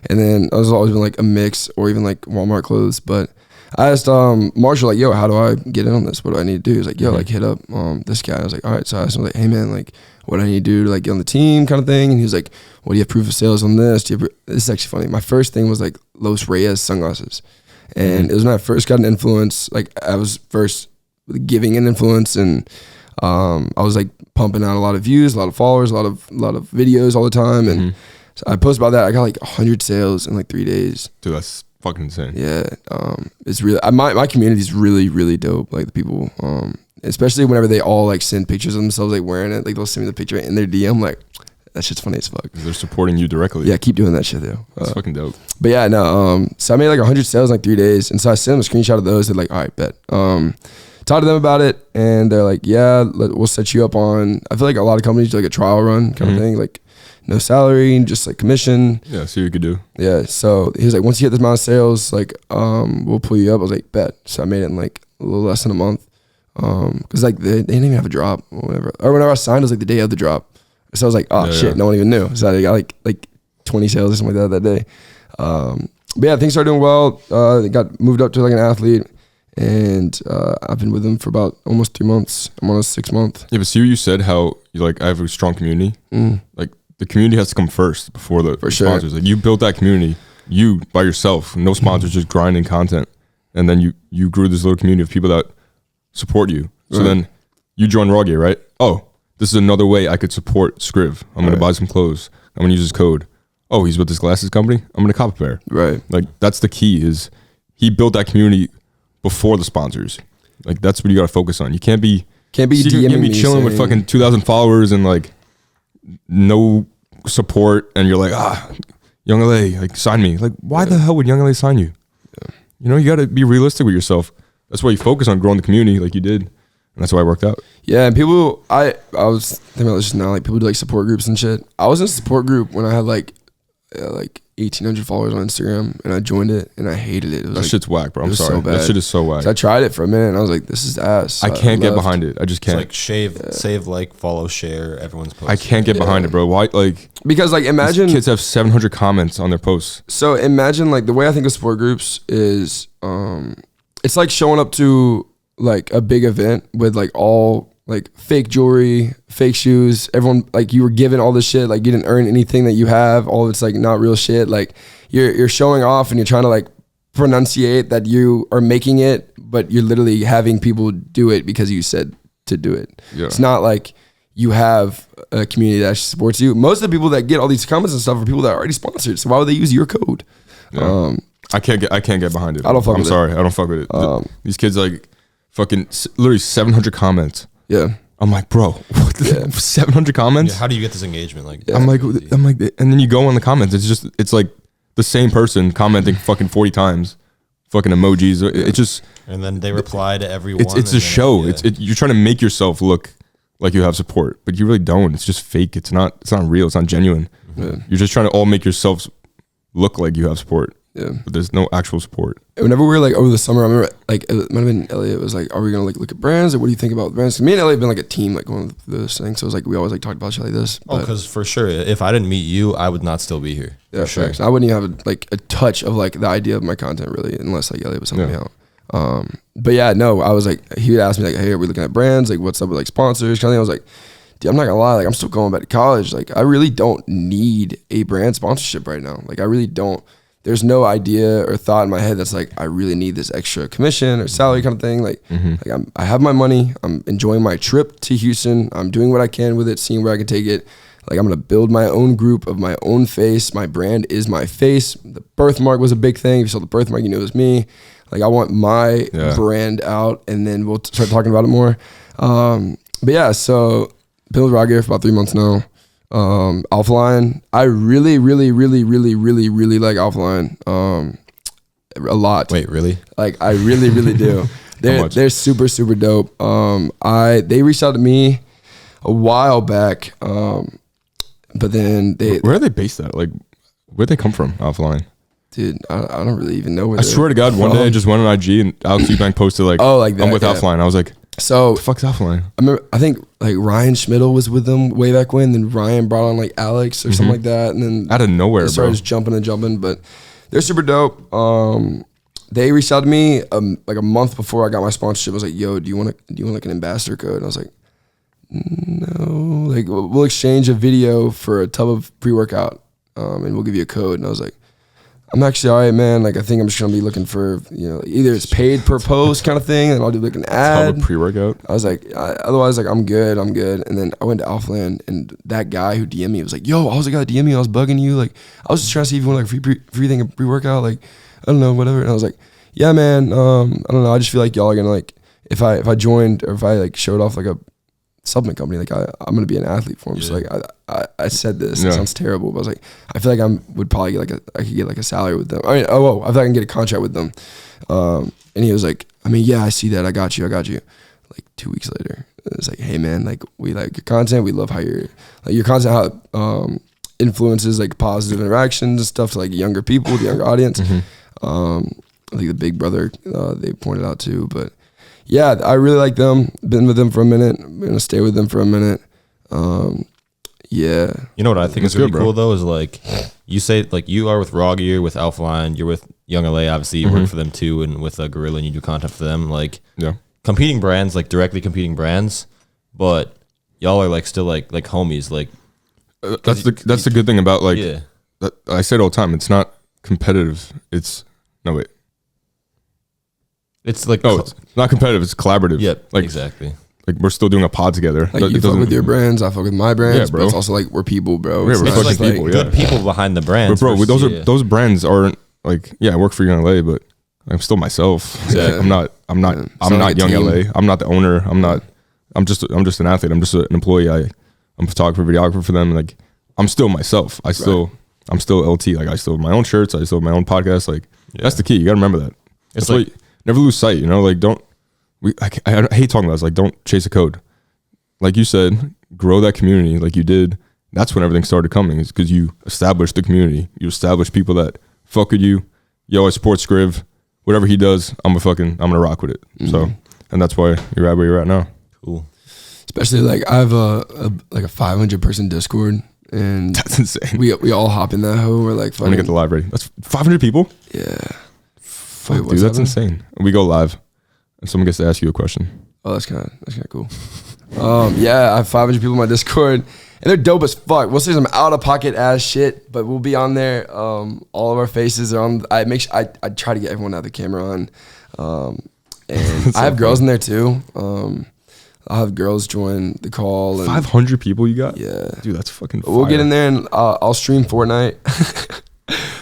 Speaker 3: And then I was always been like a mix or even like Walmart clothes. But I asked Marshall like, "Yo, how do I get in on this? What do I need to do?" He was like, "Yo, like hit up this guy." I was like, "All right." So I asked him like, "Hey man, like what do I need to do to like get on the team kind of thing?" And he was like, "Well, do you have proof of sales on this? Do you have This is actually funny. My first thing was like Los Reyes sunglasses. And it was when I first got an influence, like I was first giving an influence, and I was like pumping out a lot of views, a lot of followers, a lot of videos all the time. And so I posted about that. I got like 100 sales in like 3 days.
Speaker 1: Dude, that's fucking insane.
Speaker 3: Yeah. It's really, my community is really, really dope. Like the people, especially whenever they all like send pictures of themselves like wearing it, like they'll send me the picture in their DM, like that shit's funny as fuck.
Speaker 1: They're supporting you directly.
Speaker 3: Yeah, keep doing that shit though.
Speaker 1: That's fucking dope.
Speaker 3: But yeah, no. So I made like 100 sales in like 3 days, and so I sent them a screenshot of those. They're like, "All right, bet." Talked to them about it, and they're like, "Yeah, we'll set you up on." I feel like a lot of companies do like a trial run kind of thing, like no salary, just like commission.
Speaker 1: Yeah, see what you could do.
Speaker 3: Yeah. So he was like, "Once you hit this amount of sales, like, we'll pull you up." I was like, "Bet." So I made it in like a little less than a month, because like they didn't even have a drop or whatever. Or whenever I signed, it was like the day of the drop. So I was like, "Oh shit, no one even knew." So I got like 20 sales or something like that day. But yeah, things started doing well. They got moved up to like an athlete, and I've been with them for about almost 3 months. I'm on a 6 month.
Speaker 1: Yeah, but see what you said, how you like I have a strong community. Like the community has to come first before the sponsors. Like you built that community, you by yourself, no sponsors, just grinding content, and then you grew this little community of people that support you. So then you join Rawgear, right? Oh, this is another way I could support Scriv. I'm gonna buy some clothes. I'm gonna use his code. Oh, he's with this glasses company. I'm gonna cop a pair.
Speaker 3: Right.
Speaker 1: Like that's the key. Is he built that community before the sponsors? Like that's what you gotta focus on. You can't be chilling with fucking 2,000 followers and like no support, and you're like, Young LA, like sign me. Like why the hell would Young LA sign you? Yeah. You know, you gotta be realistic with yourself. That's why you focus on growing the community like you did. And that's why it worked out. Yeah, and people, I was thinking about this just now, like people do like support groups and shit. I was in a support group when I had like 1,800 followers on Instagram, and I joined it, and I hated it. It was that
Speaker 3: like,
Speaker 1: shit's whack, bro. I'm sorry.
Speaker 3: So bad.
Speaker 1: That shit is so whack.
Speaker 3: So I tried it for a minute, and I was like, this is ass.
Speaker 1: I can't get behind it. I just can't.
Speaker 2: It's like save, like, follow, share everyone's posts.
Speaker 1: I can't get behind it, bro. Why? Like,
Speaker 3: because like imagine
Speaker 1: kids have 700 comments on their posts.
Speaker 3: So imagine like the way I think of support groups is, it's like showing up to like a big event with like all like fake jewelry, fake shoes. Everyone like you were given all this shit. Like you didn't earn anything that you have. All of it's like not real shit. Like you're showing off and you're trying to like pronunciate that you are making it, but you're literally having people do it because you said to do it. Yeah. It's not like you have a community that supports you. Most of the people that get all these comments and stuff are people that are already sponsored. So why would they use your code?
Speaker 1: Yeah. I can't get behind it.
Speaker 3: I don't fuck with it.
Speaker 1: I'm sorry. I don't fuck with it. These kids like fucking literally 700 comments.
Speaker 3: Yeah.
Speaker 1: I'm like, bro, what the 700 comments?
Speaker 2: Yeah, how do you get this engagement? Like,
Speaker 1: I'm like, and then you go on the comments. It's like the same person commenting fucking 40 times, fucking emojis. It's just,
Speaker 2: and then they reply to everyone.
Speaker 1: It's a show. Yeah. You're trying to make yourself look like you have support, but you really don't. It's just fake. It's not real. It's not genuine. Yeah. You're just trying to all make yourselves look like you have support. Yeah. But there's no actual support.
Speaker 3: Whenever we were like over the summer, I remember like it might have been Elliot was like, are we gonna like look at brands? Or what do you think about brands? Me and Elliot have been like a team like going through this thing. So it was like we always like talked about shit like this.
Speaker 2: Oh, because for sure, if I didn't meet you, I would not still be here.
Speaker 3: Yeah, for sure. I wouldn't even have like a touch of like the idea of my content really, unless like Elliot was helping me out. But yeah, no, I was like, he would ask me like, hey, are we looking at brands? Like, what's up with like sponsors? Kind of thing. I was like, dude, I'm not gonna lie, like I'm still going back to college. Like I really don't need a brand sponsorship right now. Like I really don't. There's no idea or thought in my head that's like I really need this extra commission or salary kind of thing. Like, I have my money. I'm enjoying my trip to Houston. I'm doing what I can with it, seeing where I can take it. Like I'm gonna build my own group of my own face. My brand is my face. The birthmark was a big thing. If you saw the birthmark, you knew it was me. Like I want my brand out, and then we'll start talking about it more. But yeah, so been with Rawgear for about 3 months now. AlphaLion, I really like AlphaLion a lot.
Speaker 2: Wait, really?
Speaker 3: Like I really do. They're super dope. They reached out to me a while back, but then
Speaker 1: where are they based at? Like where'd they come from, AlphaLion?
Speaker 3: Dude, I don't really even know where
Speaker 1: I swear to God, one day I just went on IG and Alex Eubank posted like,
Speaker 3: oh, like that,
Speaker 1: I'm with AlphaLion. I was like,
Speaker 3: so
Speaker 1: what the fuck's AlphaLion?
Speaker 3: I think like Ryan Schmidl was with them way back when. Then Ryan brought on like Alex or something like that, and then
Speaker 1: out of nowhere,
Speaker 3: they started just jumping. But they're super dope. They reached out to me like a month before I got my sponsorship. I was like, "Yo, do you want like an ambassador code?" And I was like, "No, like we'll exchange a video for a tub of pre-workout, and we'll give you a code." And I was like, I'm actually all right, man. Like, I think I'm just gonna be looking for, either it's paid per post kind of thing, and I'll do like an ad.
Speaker 1: Tell a pre-workout.
Speaker 3: I was like, otherwise, like I'm good. And then I went to Alphaland, and that guy who DM'd me was like, "Yo, I was the guy that DM'd me. I was bugging you. Like, I was just trying to see if you want like free thing, a pre-workout. Like, I don't know, whatever." And I was like, "Yeah, man. I don't know. I just feel like y'all are gonna like, if I joined or if I like showed off like a supplement company, like I'm gonna be an athlete for him." So like I said this, it sounds terrible, but I was like, I feel like would probably get like I could get like a salary with them. I mean, I feel like I can get a contract with them. And he was like, I mean, yeah, I see that. I got you. Like 2 weeks later, it was like, hey man, like we like your content. We love how your content, how influences like positive interactions and stuff to like younger people, the younger audience. I think the Big Brother they pointed out too, but yeah, I really like them. Been with them for a minute. I'm gonna stay with them for a minute. Yeah.
Speaker 2: You know what I think is really cool though is like you say like you are with Rawgear, with AlphaLion, you're with Young LA. Obviously, you work for them too, and with Gorilla, and you do content for them. Like competing brands, like directly competing brands, but y'all are like still like homies. Like
Speaker 1: that's the good thing about like I say it all the time. It's not competitive. It's like it's not competitive. It's collaborative.
Speaker 2: Yep,
Speaker 1: like
Speaker 2: exactly.
Speaker 1: Like we're still doing a pod together.
Speaker 3: Like you fuck with your brands, I fuck with my brands. But it's also like we're people, bro.
Speaker 1: Yeah, we're
Speaker 2: like people. Good people behind the brands.
Speaker 1: But bro, those brands aren't like I work for Young LA, but I'm still myself. Exactly. I'm not Young LA. I'm not the owner. I'm just an athlete. I'm just an employee. I'm a photographer, videographer for them. Like I'm still myself. I'm still LT. Like I still have my own shirts. I still have my own podcast. Like that's the key. You gotta remember that. It's like never lose sight. Like don't. I hate talking about this. Like, don't chase a code. Like you said, grow that community like you did. That's when everything started coming. Is because you established the community. You established people that fuck with you. Yo, I support Scriv. Whatever he does, I'm gonna rock with it. So, and that's why you're at where you're at now.
Speaker 2: Cool.
Speaker 3: Especially like I have a 500 person Discord, and
Speaker 1: that's insane.
Speaker 3: We all hop in that hoe. We're like,
Speaker 1: I'm gonna get the live ready. That's 500 people.
Speaker 3: Yeah.
Speaker 1: Fuck, dude, that's insane. We go live. And someone gets to ask you a question.
Speaker 3: Oh, that's kind of cool. Yeah, I have 500 people in my Discord, And they're dope as fuck. We'll say some out of pocket ass shit, but we'll be on there. All of our faces are on. I try to get everyone out of the camera on. And I have girls in there too. I'll have girls join the call. And
Speaker 1: 500 people you got?
Speaker 3: Yeah.
Speaker 1: Dude, that's fucking fire.
Speaker 3: We'll get in there and I'll stream Fortnite.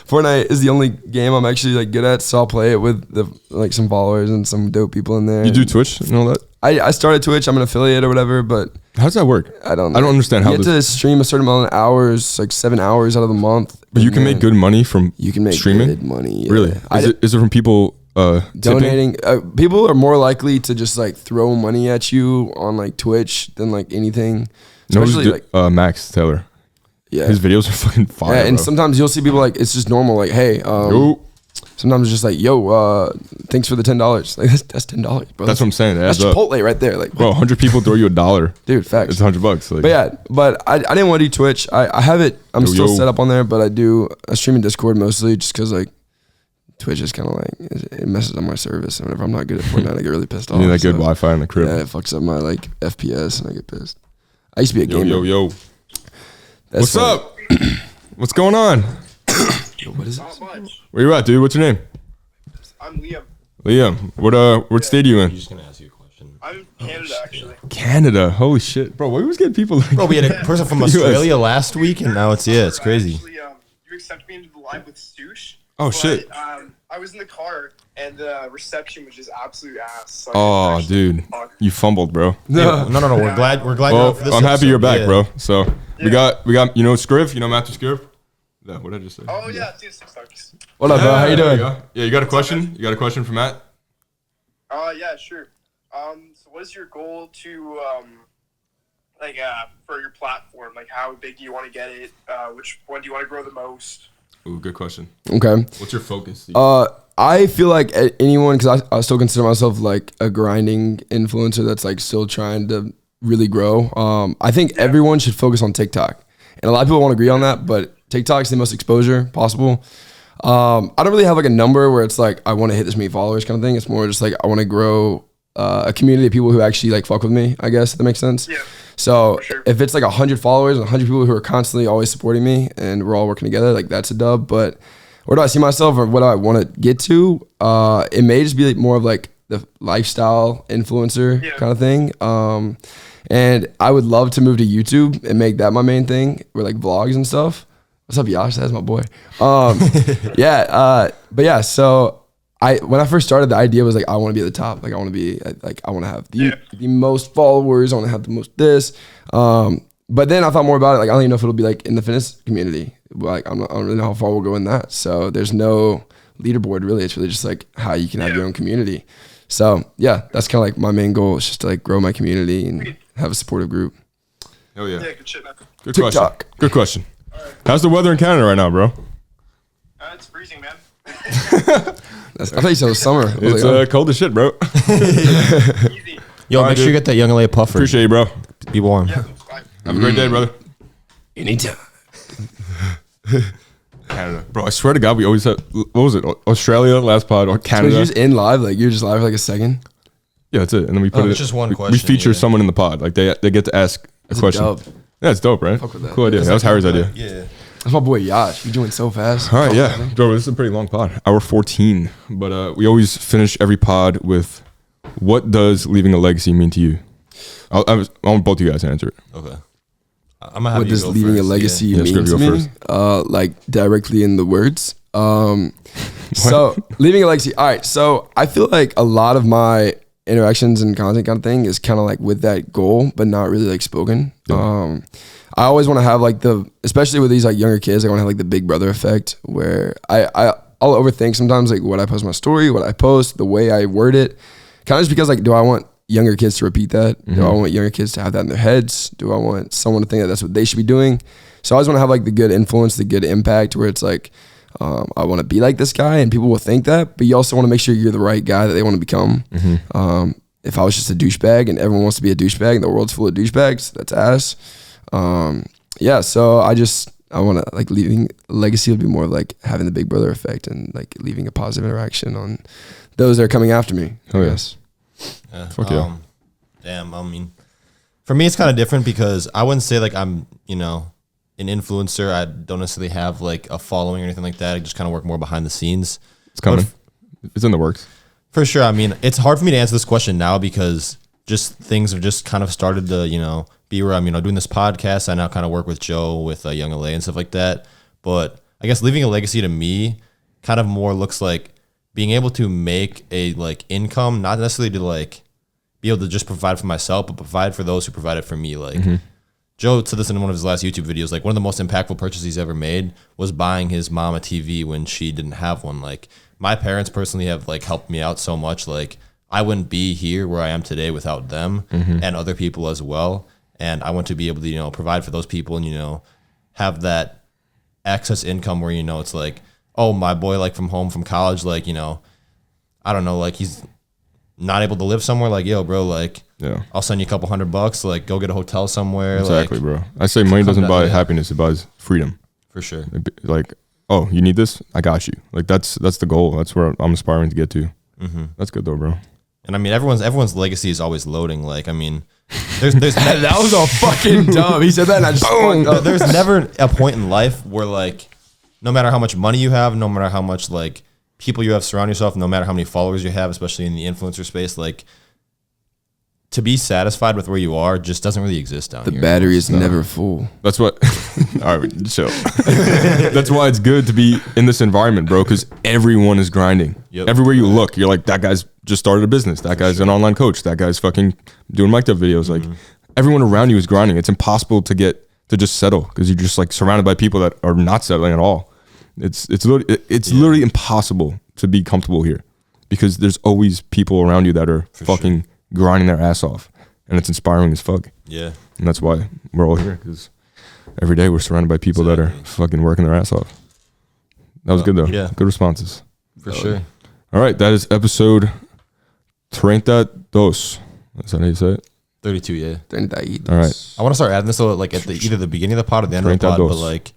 Speaker 3: Fortnite is the only game I'm actually like good at, so I'll play it with some followers and some dope people in there.
Speaker 1: You do Twitch and all that?
Speaker 3: I started Twitch. I'm an affiliate or whatever, but
Speaker 1: how does that work?
Speaker 3: I don't know.
Speaker 1: I don't understand how
Speaker 3: you get to stream a certain amount of hours, like 7 hours out of the month.
Speaker 1: But you can make good money from streaming?
Speaker 3: Good money. Yeah.
Speaker 1: Really? Is it from people
Speaker 3: donating? People are more likely to just like throw money at you on like Twitch than like anything. Especially
Speaker 1: Max Taylor.
Speaker 3: Yeah,
Speaker 1: his videos are fucking fire.
Speaker 3: Yeah, and
Speaker 1: bro.
Speaker 3: sometimes you'll see people like it's just normal. Like, hey, sometimes it's just like, yo, thanks for the $10. Like that's $10, bro.
Speaker 1: That's what I'm saying.
Speaker 3: That's Chipotle right there. Like,
Speaker 1: bro, 100 people throw you $1.
Speaker 3: Dude, facts.
Speaker 1: It's $100. Like.
Speaker 3: But yeah, I didn't want to do Twitch. I have it. I'm still set up on there, but I stream in Discord mostly just because like Twitch is kind of like it messes up my service. And whenever I'm not good at Fortnite, I get really pissed off.
Speaker 1: You need that good Wi-Fi in the crib.
Speaker 3: Yeah, it fucks up my like FPS, and I get pissed. I used to be a gamer.
Speaker 1: Yo. What's up? What's going on?
Speaker 3: Yo, what is
Speaker 4: this? Not much.
Speaker 1: Where you at, dude? What's your name?
Speaker 4: I'm Liam.
Speaker 1: Liam, what state are you in?
Speaker 2: I'm just gonna ask you a question.
Speaker 4: I'm in Canada, actually.
Speaker 1: Canada, holy shit, bro! We always get people like.
Speaker 2: Bro, we had a person from Australia last week, and now it's crazy.
Speaker 4: Actually, you accepted me into the live with Sush.
Speaker 1: Oh shit!
Speaker 4: I was in the car, and the reception was just absolute ass. So
Speaker 1: oh, dude, you fumbled, bro.
Speaker 2: No. We're glad.
Speaker 1: Well,
Speaker 2: for this
Speaker 1: I'm happy
Speaker 2: episode.
Speaker 1: you're back, bro. So we got you know Scriv, you know Matthew Scriv. Yeah, what did I just say?
Speaker 4: Oh yeah, dude, $6.
Speaker 3: What up, bro? How you doing?
Speaker 1: Yeah, you got a question? You got a question for Matt?
Speaker 4: Yeah, sure. So what is your goal to for your platform? Like, how big do you want to get it? Which one do you want to grow the most?
Speaker 1: Ooh, good question.
Speaker 3: Okay.
Speaker 1: What's your focus?
Speaker 3: I feel like anyone, because I still consider myself like a grinding influencer that's like still trying to really grow. I think everyone should focus on TikTok, and a lot of people won't agree on that, but TikTok's the most exposure possible. I don't really have like a number where it's like I want to hit this many followers kind of thing. It's more just like I want to grow a community of people who actually like fuck with me, I guess, if that makes sense.
Speaker 4: Yeah.
Speaker 3: So if it's like 100 followers and 100 people who are constantly always supporting me and we're all working together, like that's a dub. But where do I see myself or what do I want to get to? It may just be like more of like the lifestyle influencer kind of thing. And I would love to move to YouTube and make that my main thing, or like vlogs and stuff. What's up, Yash? That's my boy. But yeah, so when I first started, the idea was like I want to be at the top. Like I want to be like I want to have the most followers. I want to have the most this. But then I thought more about it. Like I don't even know if it'll be like in the fitness community. Like I don't really know how far we'll go in that. So there's no leaderboard really. It's really just like how you can have your own community. So yeah, that's kind of like my main goal is just to like grow my community and have a supportive group.
Speaker 1: Hell yeah.
Speaker 4: Good shit, man.
Speaker 1: Good question. Good question. How's the weather in Canada right now, bro?
Speaker 4: It's freezing, man.
Speaker 3: I thought you said it was summer.
Speaker 1: It's cold as shit, bro.
Speaker 4: Easy.
Speaker 2: Yo, make sure you get that Young LA puffer.
Speaker 1: Appreciate you, bro.
Speaker 2: Be warm.
Speaker 4: Yeah, it's fine.
Speaker 1: Have a great day, brother.
Speaker 3: Anytime.
Speaker 1: Canada. Bro, I swear to God, we always had, what was it? Australia, last pod, or
Speaker 3: So
Speaker 1: Canada.
Speaker 3: you're just in live, like you're just live for like a second.
Speaker 1: Yeah, that's it. And then we put
Speaker 2: it's just one
Speaker 1: we
Speaker 2: question,
Speaker 1: feature
Speaker 2: yeah.
Speaker 1: someone in the pod. Like they get to ask a question.
Speaker 3: Dope.
Speaker 1: Yeah, it's dope, right?
Speaker 3: Fuck with that.
Speaker 1: Cool idea. That was Harry's idea.
Speaker 2: Yeah.
Speaker 3: That's my boy Yash. You doing so fast.
Speaker 1: All right, yeah. Bro, this is a pretty long pod. Hour 14. But we always finish every pod with, what does leaving a legacy mean to you? I want both of you guys to answer it.
Speaker 2: Okay. I'm gonna have
Speaker 3: What
Speaker 2: you
Speaker 3: does
Speaker 2: go
Speaker 3: leaving
Speaker 2: first.
Speaker 3: a legacy
Speaker 1: Yeah,
Speaker 3: mean
Speaker 1: Scriv,
Speaker 3: to
Speaker 1: go
Speaker 3: me?
Speaker 1: first.
Speaker 3: Like directly in the words. So leaving a legacy. All right. So I feel like a lot of my interactions and content kind of thing is kind of like with that goal, but not really like spoken.
Speaker 1: Yeah.
Speaker 3: I always want to have like especially with these like younger kids, I want to have like the big brother effect where I'll overthink sometimes like what I post on my story, what I post, the way I word it. Kind of just because like, do I want younger kids to repeat that?
Speaker 1: Mm-hmm.
Speaker 3: Do I want younger kids to have that in their heads? Do I want someone to think that that's what they should be doing? So I always want to have like the good influence, the good impact where it's like, I want to be like this guy and people will think that, but you also want to make sure you're the right guy that they want to become.
Speaker 1: Mm-hmm.
Speaker 3: If I was just a douchebag and everyone wants to be a douchebag and the world's full of douchebags, that's ass. Yeah, so I want to like leaving legacy would be more of like having the big brother effect and like leaving a positive interaction on those that are coming after me.
Speaker 1: Oh,
Speaker 3: I
Speaker 1: yeah.
Speaker 3: guess.
Speaker 2: Yeah.
Speaker 1: Fuck yeah.
Speaker 2: Damn. I mean, For me, it's kind of different because I wouldn't say like I'm, you know, an influencer. I don't necessarily have like a following or anything like that. I just kind of work more behind the scenes.
Speaker 1: It's coming. It's in the works.
Speaker 2: For sure. I mean, it's hard for me to answer this question now because just things have just kind of started to, you know, be where I'm, you know, doing this podcast. I now kind of work with Joe with Young LA and stuff like that. But I guess leaving a legacy to me kind of more looks like being able to make a like income, not necessarily to like be able to just provide for myself, but provide for those who provided for me. Like Joe said this in one of his last YouTube videos, like one of the most impactful purchases he's ever made was buying his mom a TV when she didn't have one. Like my parents personally have like helped me out so much. Like I wouldn't be here where I am today without them and other people as well. And I want to be able to, you know, provide for those people and, you know, have that excess income where, you know, it's like, oh, my boy, like from home, from college, like, you know, I don't know, like he's not able to live somewhere. Like, yo, bro, like, I'll send you a couple $100, like, go get a hotel somewhere.
Speaker 1: Exactly,
Speaker 2: like,
Speaker 1: bro. I say money doesn't buy happiness; it buys freedom.
Speaker 2: For sure.
Speaker 1: Like, oh, you need this? I got you. Like, that's the goal. That's where I'm aspiring to get to. That's good though, bro.
Speaker 2: And I mean, everyone's legacy is always loading. Like, I mean, there's
Speaker 3: That was all fucking dumb. He said that and I just fucked up.
Speaker 2: there's never a point in life where like, no matter how much money you have, no matter how much like people you have surround yourself, no matter how many followers you have, especially in the influencer space, like to be satisfied with where you are just doesn't really exist down here.
Speaker 3: The battery is never full.
Speaker 1: That's what. All right, chill. That's why it's good to be in this environment, bro, because everyone is grinding.
Speaker 2: Yep.
Speaker 1: Everywhere you look, you're like, that guy's just started a business. That guy's an online coach. That guy's fucking doing mic up videos. Like everyone around you is grinding. It's impossible to get to just settle because you're just like surrounded by people that are not settling at all. It's literally impossible to be comfortable here because there's always people around you that are fucking grinding their ass off, and it's inspiring as fuck.
Speaker 2: Yeah,
Speaker 1: and that's why we're all here because every day we're surrounded by people that are fucking working their ass off. That was good though.
Speaker 2: Yeah,
Speaker 1: good responses
Speaker 2: for sure.
Speaker 1: All right, that is episode 32. Is that how you say it?
Speaker 2: 32, yeah.
Speaker 3: 32.
Speaker 1: All right.
Speaker 2: I want to start adding this so like at either the beginning of the pod or the end of the pod, but like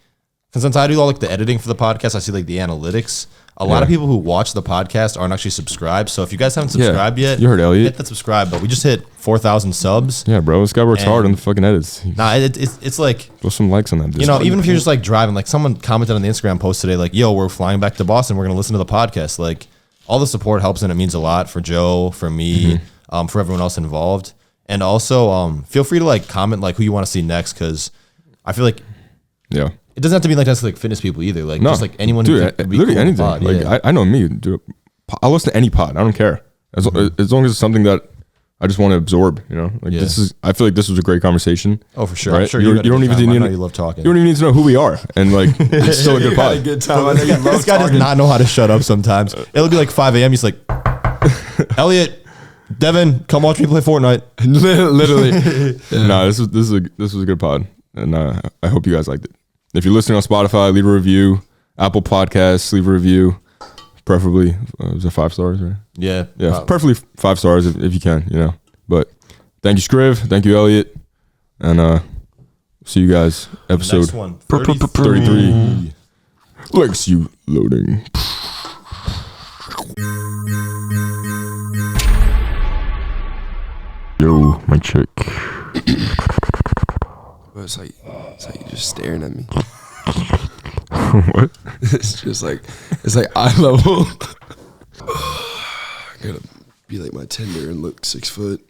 Speaker 2: since I do all like the editing for the podcast, I see like the analytics. A lot of people who watch the podcast aren't actually subscribed. So if you guys haven't subscribed yet,
Speaker 1: you heard Elliot.
Speaker 2: Hit that subscribe. But we just hit 4,000 subs.
Speaker 1: Yeah, bro, this guy works hard on the fucking edits.
Speaker 2: Nah, it's like
Speaker 1: throw some likes on that.
Speaker 2: You know, even if you're just like driving, like someone commented on the Instagram post today, like, "Yo, we're flying back to Boston. We're gonna listen to the podcast." Like, all the support helps, and it means a lot for Joe, for me, for everyone else involved. And also, feel free to like comment like who you want to see next, because I feel like it doesn't have to be like necessarily like fitness people either. Like just like anyone who could be
Speaker 1: literally
Speaker 2: cool
Speaker 1: anything.
Speaker 2: pod,
Speaker 1: like I know me, dude. I'll listen to any pod. I don't care as long as it's something that I just want to absorb. You know, like this is. I feel like this was a great conversation.
Speaker 2: Oh, for sure.
Speaker 1: Right?
Speaker 2: I'm sure
Speaker 1: you don't even need.
Speaker 2: You love talking.
Speaker 1: You don't even need to know who we are, and like it's still a good pod.
Speaker 3: Good time. I know you love
Speaker 2: This guy does not know how to shut up sometimes. It'll be like 5 a.m. He's like, Elliot, Devin, come watch me play Fortnite.
Speaker 1: Literally. No, this was a good pod, and I hope you guys liked it. If you're listening on Spotify, leave a review. Apple Podcasts, leave a review. Preferably, was it 5 stars, right?
Speaker 2: Yeah.
Speaker 1: Preferably 5 stars if you can, you know. But thank you, Scriv. Thank you, Elliot. And see you guys. Episode
Speaker 2: Next one,
Speaker 1: 33. Lex, you loading. Yo, my chick.
Speaker 3: It's like you're just staring at me.
Speaker 1: What?
Speaker 3: It's like eye level. I gotta be like my Tinder and look 6 foot.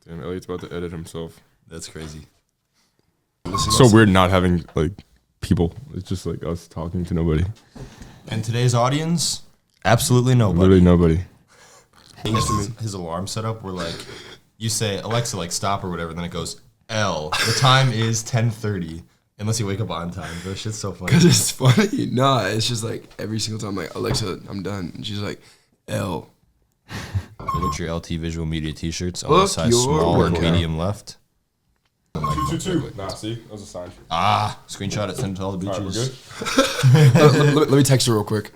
Speaker 1: Damn, Elliot's about to edit himself.
Speaker 2: That's crazy.
Speaker 1: It's so weird not having like people. It's just like us talking to nobody.
Speaker 2: And today's audience, absolutely nobody.
Speaker 1: Literally nobody.
Speaker 2: His alarm setup where like you say Alexa like stop or whatever, then it goes L. The time is 10:30. Unless you wake up on time. That shit's so funny.
Speaker 3: Cause it's funny. Nah, it's just like every single time I'm like, Alexa, I'm done. And she's like, L.
Speaker 2: Look at your LT Visual Media t-shirts. On
Speaker 3: Look
Speaker 2: the size
Speaker 3: your
Speaker 2: small and
Speaker 3: workout.
Speaker 2: medium left.
Speaker 1: 222. Nah, see? That was a sign.
Speaker 2: Screenshot it, send it to all the
Speaker 1: All right, we're
Speaker 2: bitches.
Speaker 1: good?
Speaker 3: let me text her real quick.